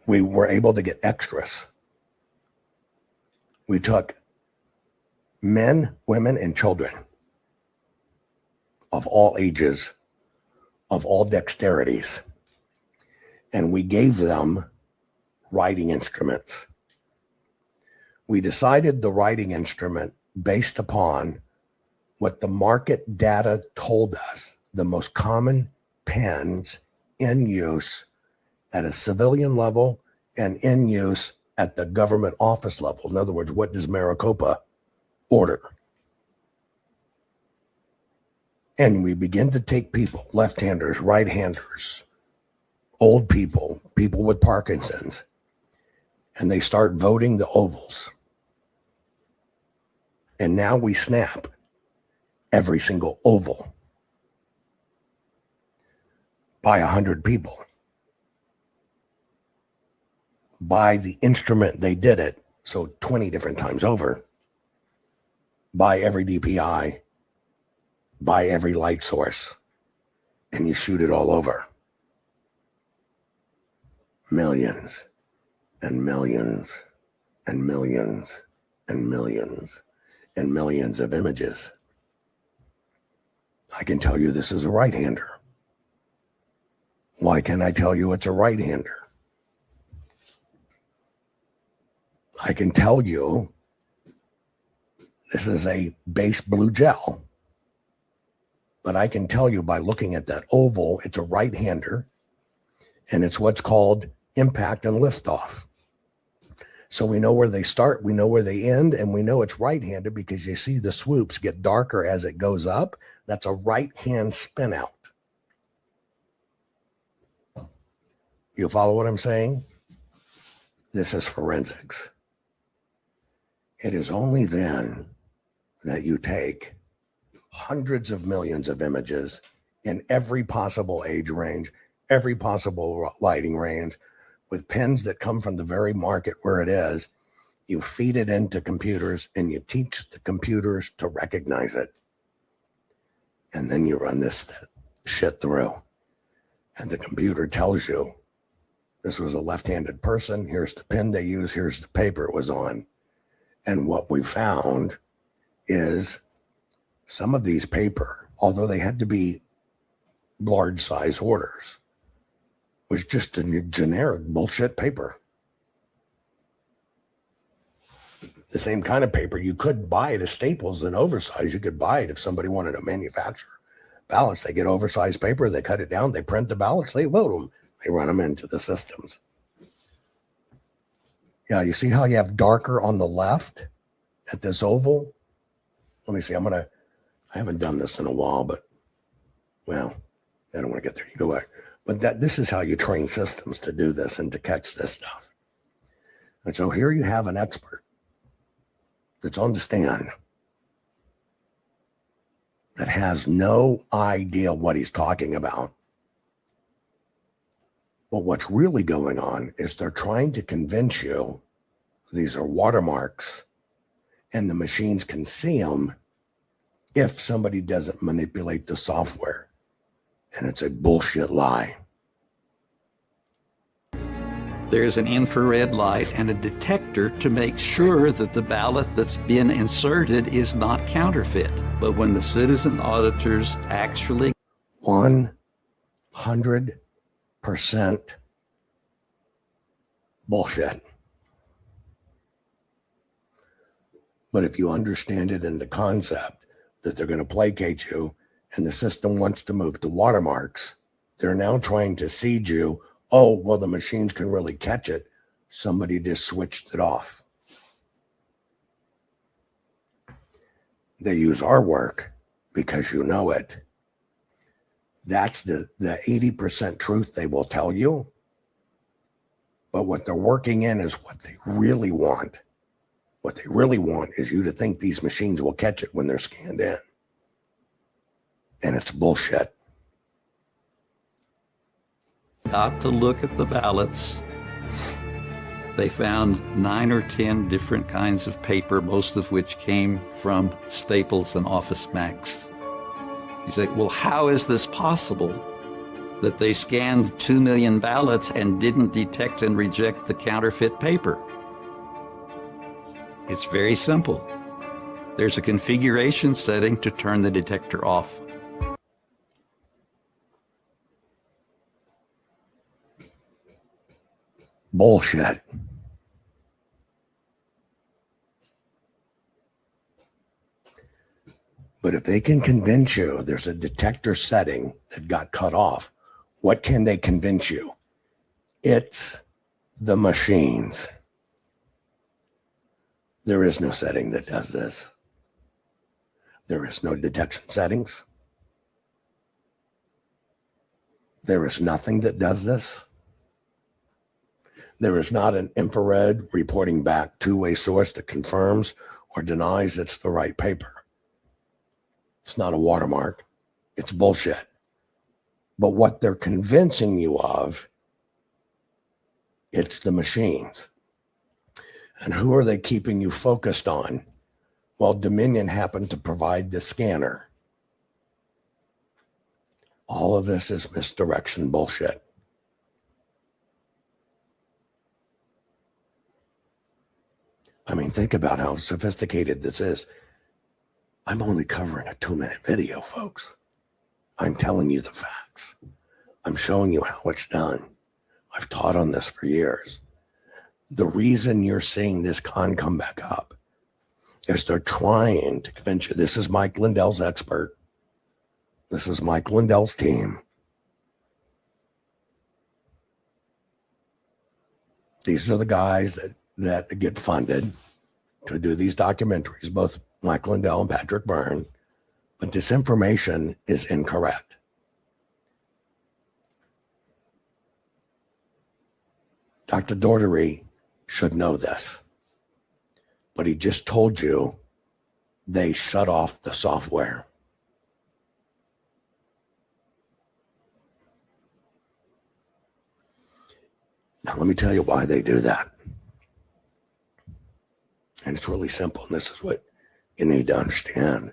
We were able to get extras. We took men, women, and children of all ages, of all dexterities, and we gave them writing instruments. We decided the writing instrument based upon what the market data told us, the most common pens in use at a civilian level and in use at the government office level. In other words, what does Maricopa order? And we begin to take people, left-handers, right-handers, old people, people with Parkinson's, and they start voting the ovals. And now we snap every single oval by 100 people. By the instrument they did it, so 20 different times over, by every DPI, by every light source, and you shoot it all over. Millions and millions and millions and millions and millions of images. I can tell you this is a right-hander. Why can't I tell you it's a right-hander? I can tell you this is a base blue gel. But I can tell you by looking at that oval, it's a right-hander, and it's what's called impact and liftoff. So we know where they start, we know where they end, and we know it's right-handed because you see the swoops get darker as it goes up. That's a right-hand spin out. You follow what I'm saying? This is forensics. It is only then that you take hundreds of millions of images in every possible age range, every possible lighting range, with pens that come from the very market where it is. You feed it into computers and you teach the computers to recognize it. And then you run this shit through. And the computer tells you, this was a left-handed person, here's the pen they use, here's the paper it was on. And what we found is some of these paper, although they had to be large size orders, was just a generic bullshit paper. The same kind of paper you could buy at a Staples in oversized. You could buy it if somebody wanted to manufacture ballots. They get oversized paper, they cut it down, they print the ballots, they vote them, they run them into the systems. Yeah, you see how you have darker on the left at this oval? Let me see, I haven't done this in a while, but, well, I don't want to get there. You go back. But this is how you train systems to do this and to catch this stuff. And so here you have an expert that's on the stand that has no idea what he's talking about. But what's really going on is they're trying to convince you these are watermarks and the machines can see them if somebody doesn't manipulate the software. And it's a bullshit lie. There's an infrared light and a detector to make sure that the ballot that's been inserted is not counterfeit. But when the citizen auditors actually 100% bullshit. But if you understand it in the concept that they're going to placate you and the system wants to move to watermarks, they're now trying to seed you. Oh, well, the machines can really catch it. Somebody just switched it off. They use our work because you know it. That's the 80% truth they will tell you. But what they're working in is what they really want. What they really want is you to think these machines will catch it when they're scanned in. And it's bullshit. got to look at the ballots. They found 9 or 10 different kinds of paper, most of which came from Staples and Office Max. You say, well, how is this possible that they scanned 2 million ballots and didn't detect and reject the counterfeit paper? It's very simple. There's a configuration setting to turn the detector off. Bullshit. But if they can convince you there's a detector setting that got cut off, what can they convince you? It's the machines. There is no setting that does this. There is no detection settings. There is nothing that does this. There is not an infrared reporting back two-way source that confirms or denies it's the right paper. It's not a watermark. It's bullshit. But what they're convincing you of, it's the machines. And who are they keeping you focused on? Well, Dominion happened to provide the scanner. All of this is misdirection bullshit. I mean, think about how sophisticated this is. I'm only covering a 2-minute video, folks. I'm telling you the facts. I'm showing you how it's done. I've taught on this for years. The reason you're seeing this con come back up is they're trying to convince you. This is Mike Lindell's expert. This is Mike Lindell's team. These are the guys that get funded to do these documentaries, both Mike Lindell and Patrick Byrne, but this information is incorrect. Dr. Daugherty should know this, but he just told you they shut off the software. Now, let me tell you why they do that. And it's really simple, and this is what you need to understand.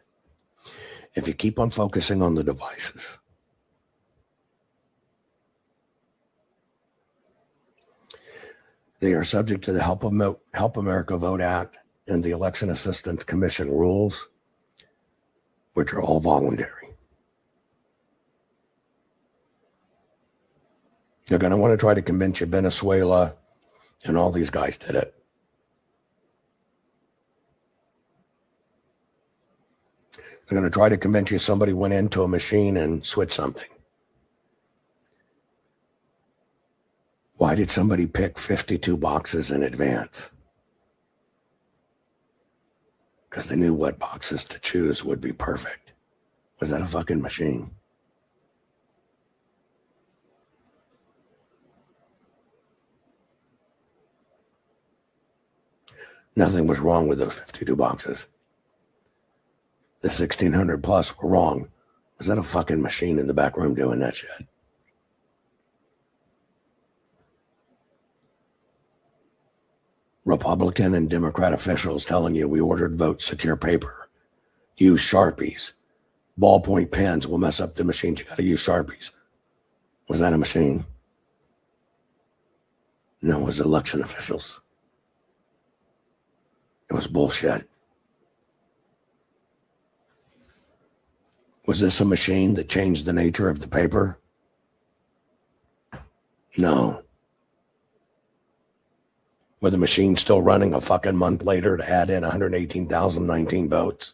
If you keep on focusing on the devices, they are subject to the Help America Vote Act and the Election Assistance Commission rules, which are all voluntary. They're going to want to try to convince you Venezuela and all these guys did it. They're going to try to convince you somebody went into a machine and switched something. Why did somebody pick 52 boxes in advance? Because they knew what boxes to choose would be perfect. Was that a fucking machine? Nothing was wrong with those 52 boxes. The 1,600 plus were wrong. Was that a fucking machine in the back room doing that shit? Republican and Democrat officials telling you we ordered vote secure paper. Use Sharpies. Ballpoint pens will mess up the machines. You got to use Sharpies. Was that a machine? No, it was election officials. It was bullshit. Was this a machine that changed the nature of the paper? No. Were the machines still running a fucking month later to add in 118,019 votes?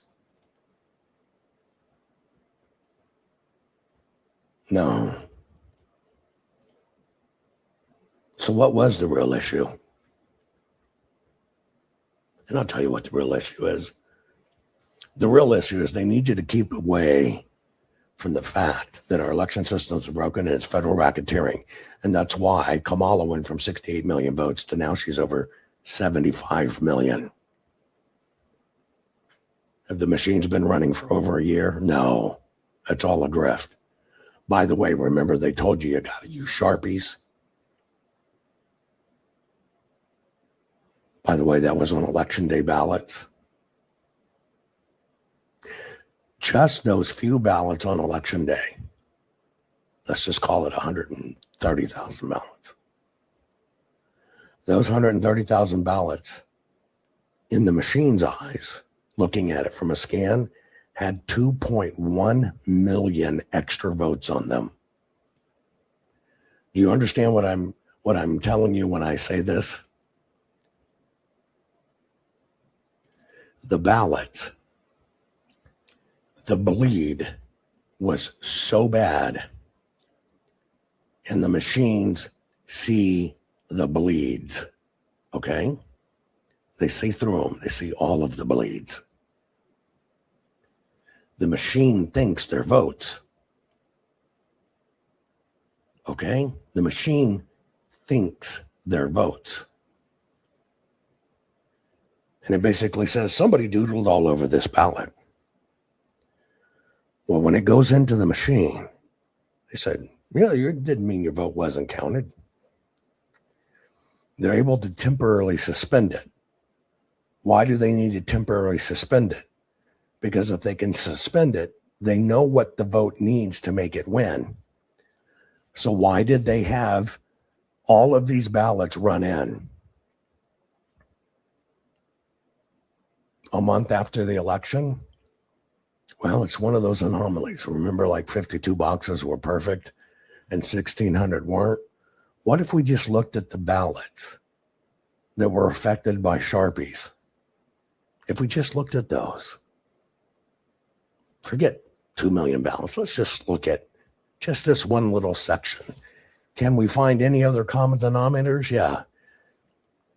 No. So what was the real issue? And I'll tell you what the real issue is. The real issue is they need you to keep away from the fact that our election systems are broken and it's federal racketeering. And that's why Kamala went from 68 million votes to now she's over 75 million. Have the machines been running for over a year? No, it's all a grift. By the way, remember they told you got to use Sharpies? By the way, that was on election day ballots. Just those few ballots on election day. Let's just call it 130,000 ballots. Those 130,000 ballots, in the machine's eyes, looking at it from a scan, had 2.1 million extra votes on them. Do you understand what I'm telling you when I say this? The ballots, the bleed was so bad, and the machines see the bleeds, okay? They see through them. They see all of the bleeds. The machine thinks they're votes, okay? The machine thinks they're votes. And it basically says somebody doodled all over this ballot. Well, when it goes into the machine, they said, yeah, you didn't mean your vote wasn't counted. They're able to temporarily suspend it. Why do they need to temporarily suspend it? Because if they can suspend it, they know what the vote needs to make it win. So why did they have all of these ballots run in a month after the election? Well, it's one of those anomalies. Remember, like 52 boxes were perfect and 1,600 weren't? What if we just looked at the ballots that were affected by Sharpies? If we just looked at those, forget 2 million ballots. Let's just look at just this one little section. Can we find any other common denominators? Yeah.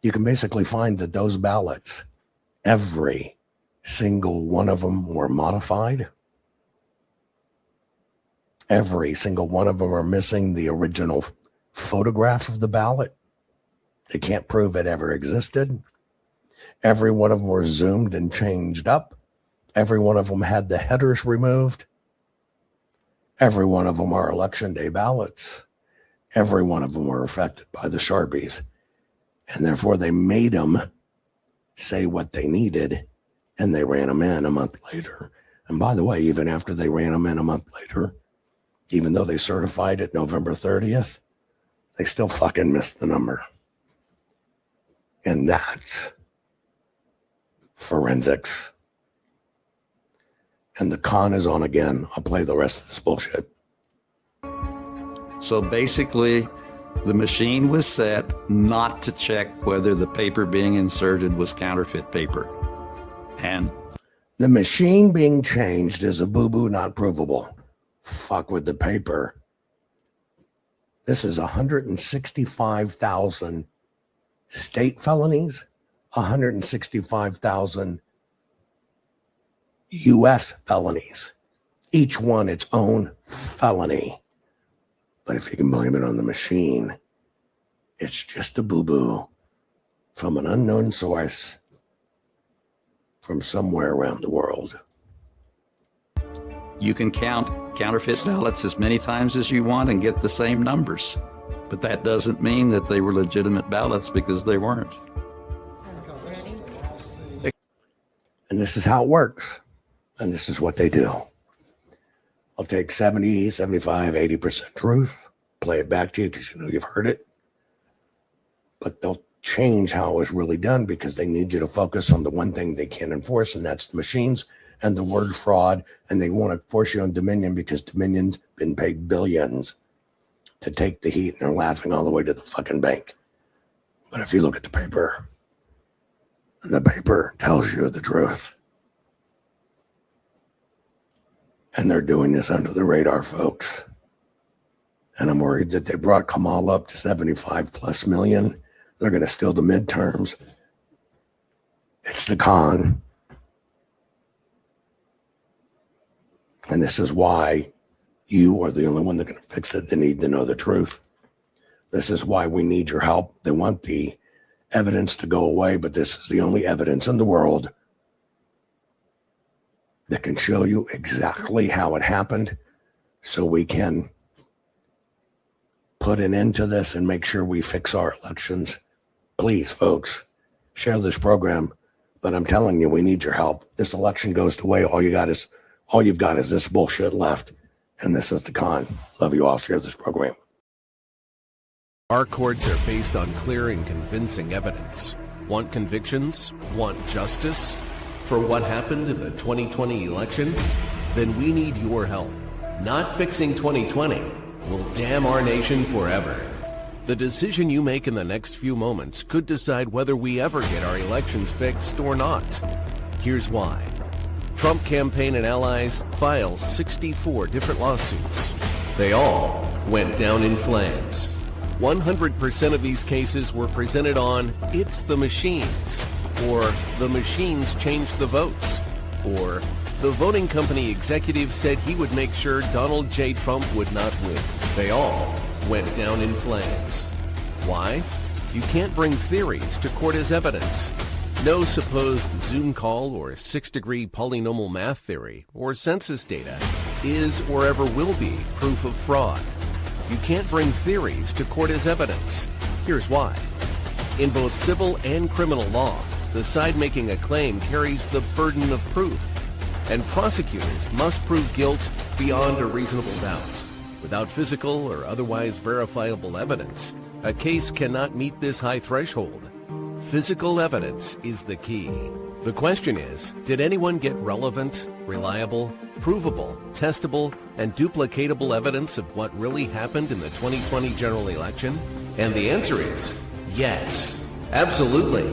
You can basically find that those ballots, every single one of them were modified. Every single one of them are missing the original photograph of the ballot. They can't prove it ever existed. Every one of them were zoomed and changed up. Every one of them had the headers removed. Every one of them are election day ballots. Every one of them were affected by the Sharpies. And therefore they made them say what they needed, and they ran them in a month later. And by the way, even after they ran them in a month later, even though they certified it November 30th, they still fucking missed the number. And that's forensics. And the con is on again. I'll play the rest of this bullshit. So basically, the machine was set not to check whether the paper being inserted was counterfeit paper. And the machine being changed is a boo-boo not provable. Fuck with the paper. This is 165,000 state felonies, 165,000 U.S. felonies. Each one its own felony. But if you can blame it on the machine, it's just a boo-boo from an unknown source from somewhere around the world. You can count counterfeit ballots as many times as you want and get the same numbers. But that doesn't mean that they were legitimate ballots, because they weren't. And this is how it works. And this is what they do. I'll take 70, 75, 80% truth, play it back to you because you know you've heard it. But they'll change how it was really done because they need you to focus on the one thing they can't enforce, and that's the machines and the word fraud. And they want to force you on Dominion because Dominion's been paid billions to take the heat, and they're laughing all the way to the fucking bank. But if you look at the paper tells you the truth. And they're doing this under the radar, folks. And I'm worried that they brought Kamal up to 75 plus million. They're going to steal the midterms. It's the con. And this is why you are the only one that can fix it. They need to know the truth. This is why we need your help. They want the evidence to go away, but this is the only evidence in the world that can show you exactly how it happened, so we can put an end to this and make sure we fix our elections. Please, folks, share this program. But I'm telling you, we need your help. This election goes to way. All you've got is this bullshit left. And this is the con. Love you all. Share this program. Our courts are based on clear and convincing evidence. Want convictions? Want justice? For what happened in the 2020 election? Then we need your help. Not fixing 2020 will damn our nation forever. The decision you make in the next few moments could decide whether we ever get our elections fixed or not. Here's why. Trump campaign and allies filed 64 different lawsuits. They all went down in flames. 100% of these cases were presented on "It's the machines," or "The machines changed the votes," or "The voting company executive said he would make sure Donald J. Trump would not win." They all went down in flames. Why? You can't bring theories to court as evidence. No supposed Zoom call or 6-degree polynomial math theory or census data is or ever will be proof of fraud. You can't bring theories to court as evidence. Here's why. In both civil and criminal law, the side making a claim carries the burden of proof, and prosecutors must prove guilt beyond a reasonable doubt. Without physical or otherwise verifiable evidence, a case cannot meet this high threshold. Physical evidence is the key. The question is, did anyone get relevant, reliable, provable, testable, and duplicatable evidence of what really happened in the 2020 general election? And the answer is yes, absolutely.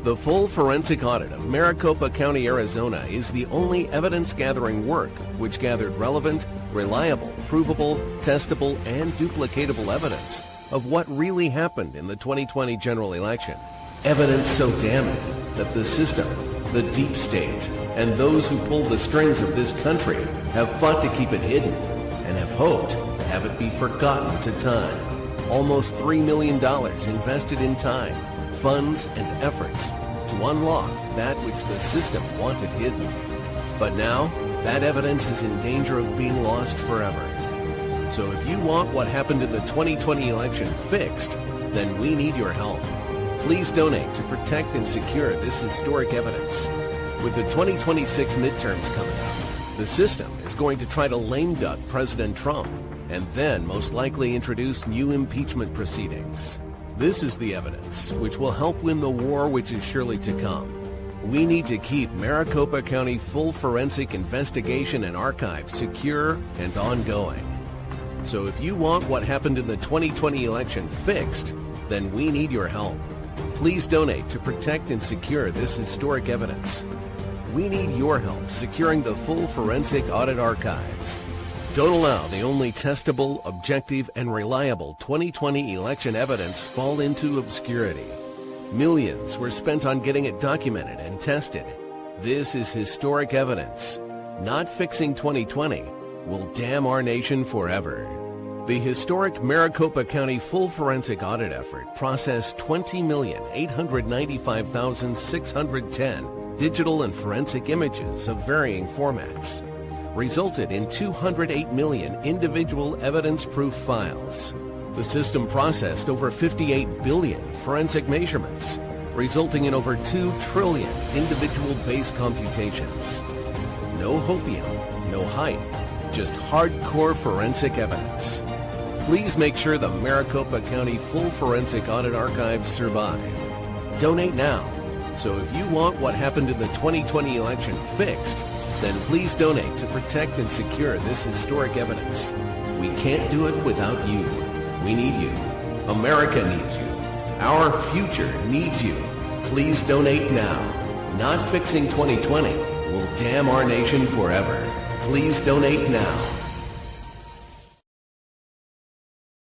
The full forensic audit of Maricopa County, Arizona is the only evidence-gathering work which gathered relevant, reliable, provable, testable, and duplicatable evidence of what really happened in the 2020 general election. Evidence so damning that the system, the deep state, and those who pull the strings of this country have fought to keep it hidden and have hoped to have it be forgotten to time. Almost $3 million invested in time, funds, and efforts to unlock that which the system wanted hidden. But now, that evidence is in danger of being lost forever. So if you want what happened in the 2020 election fixed, then we need your help. Please donate to protect and secure this historic evidence. With the 2026 midterms coming up, the system is going to try to lame duck President Trump and then most likely introduce new impeachment proceedings. This is the evidence which will help win the war which is surely to come. We need to keep Maricopa County full forensic investigation and archive secure and ongoing. So if you want what happened in the 2020 election fixed, then we need your help. Please donate to protect and secure this historic evidence. We need your help securing the full forensic audit archives. Don't allow the only testable, objective, and reliable 2020 election evidence fall into obscurity. Millions were spent on getting it documented and tested. This is historic evidence. Not fixing 2020 will damn our nation forever. The historic Maricopa County full forensic audit effort processed 20,895,610 digital and forensic images of varying formats, resulted in 208 million individual evidence-proof files. The system processed over 58 billion forensic measurements, resulting in over 2 trillion individual base computations. No hopium, no hype, just hardcore forensic evidence. Please make sure the Maricopa County Full Forensic Audit Archives survive. Donate now. So if you want what happened in the 2020 election fixed, then please donate to protect and secure this historic evidence. We can't do it without you. We need you. America needs you. Our future needs you. Please donate now. Not fixing 2020 will damn our nation forever. Please donate now.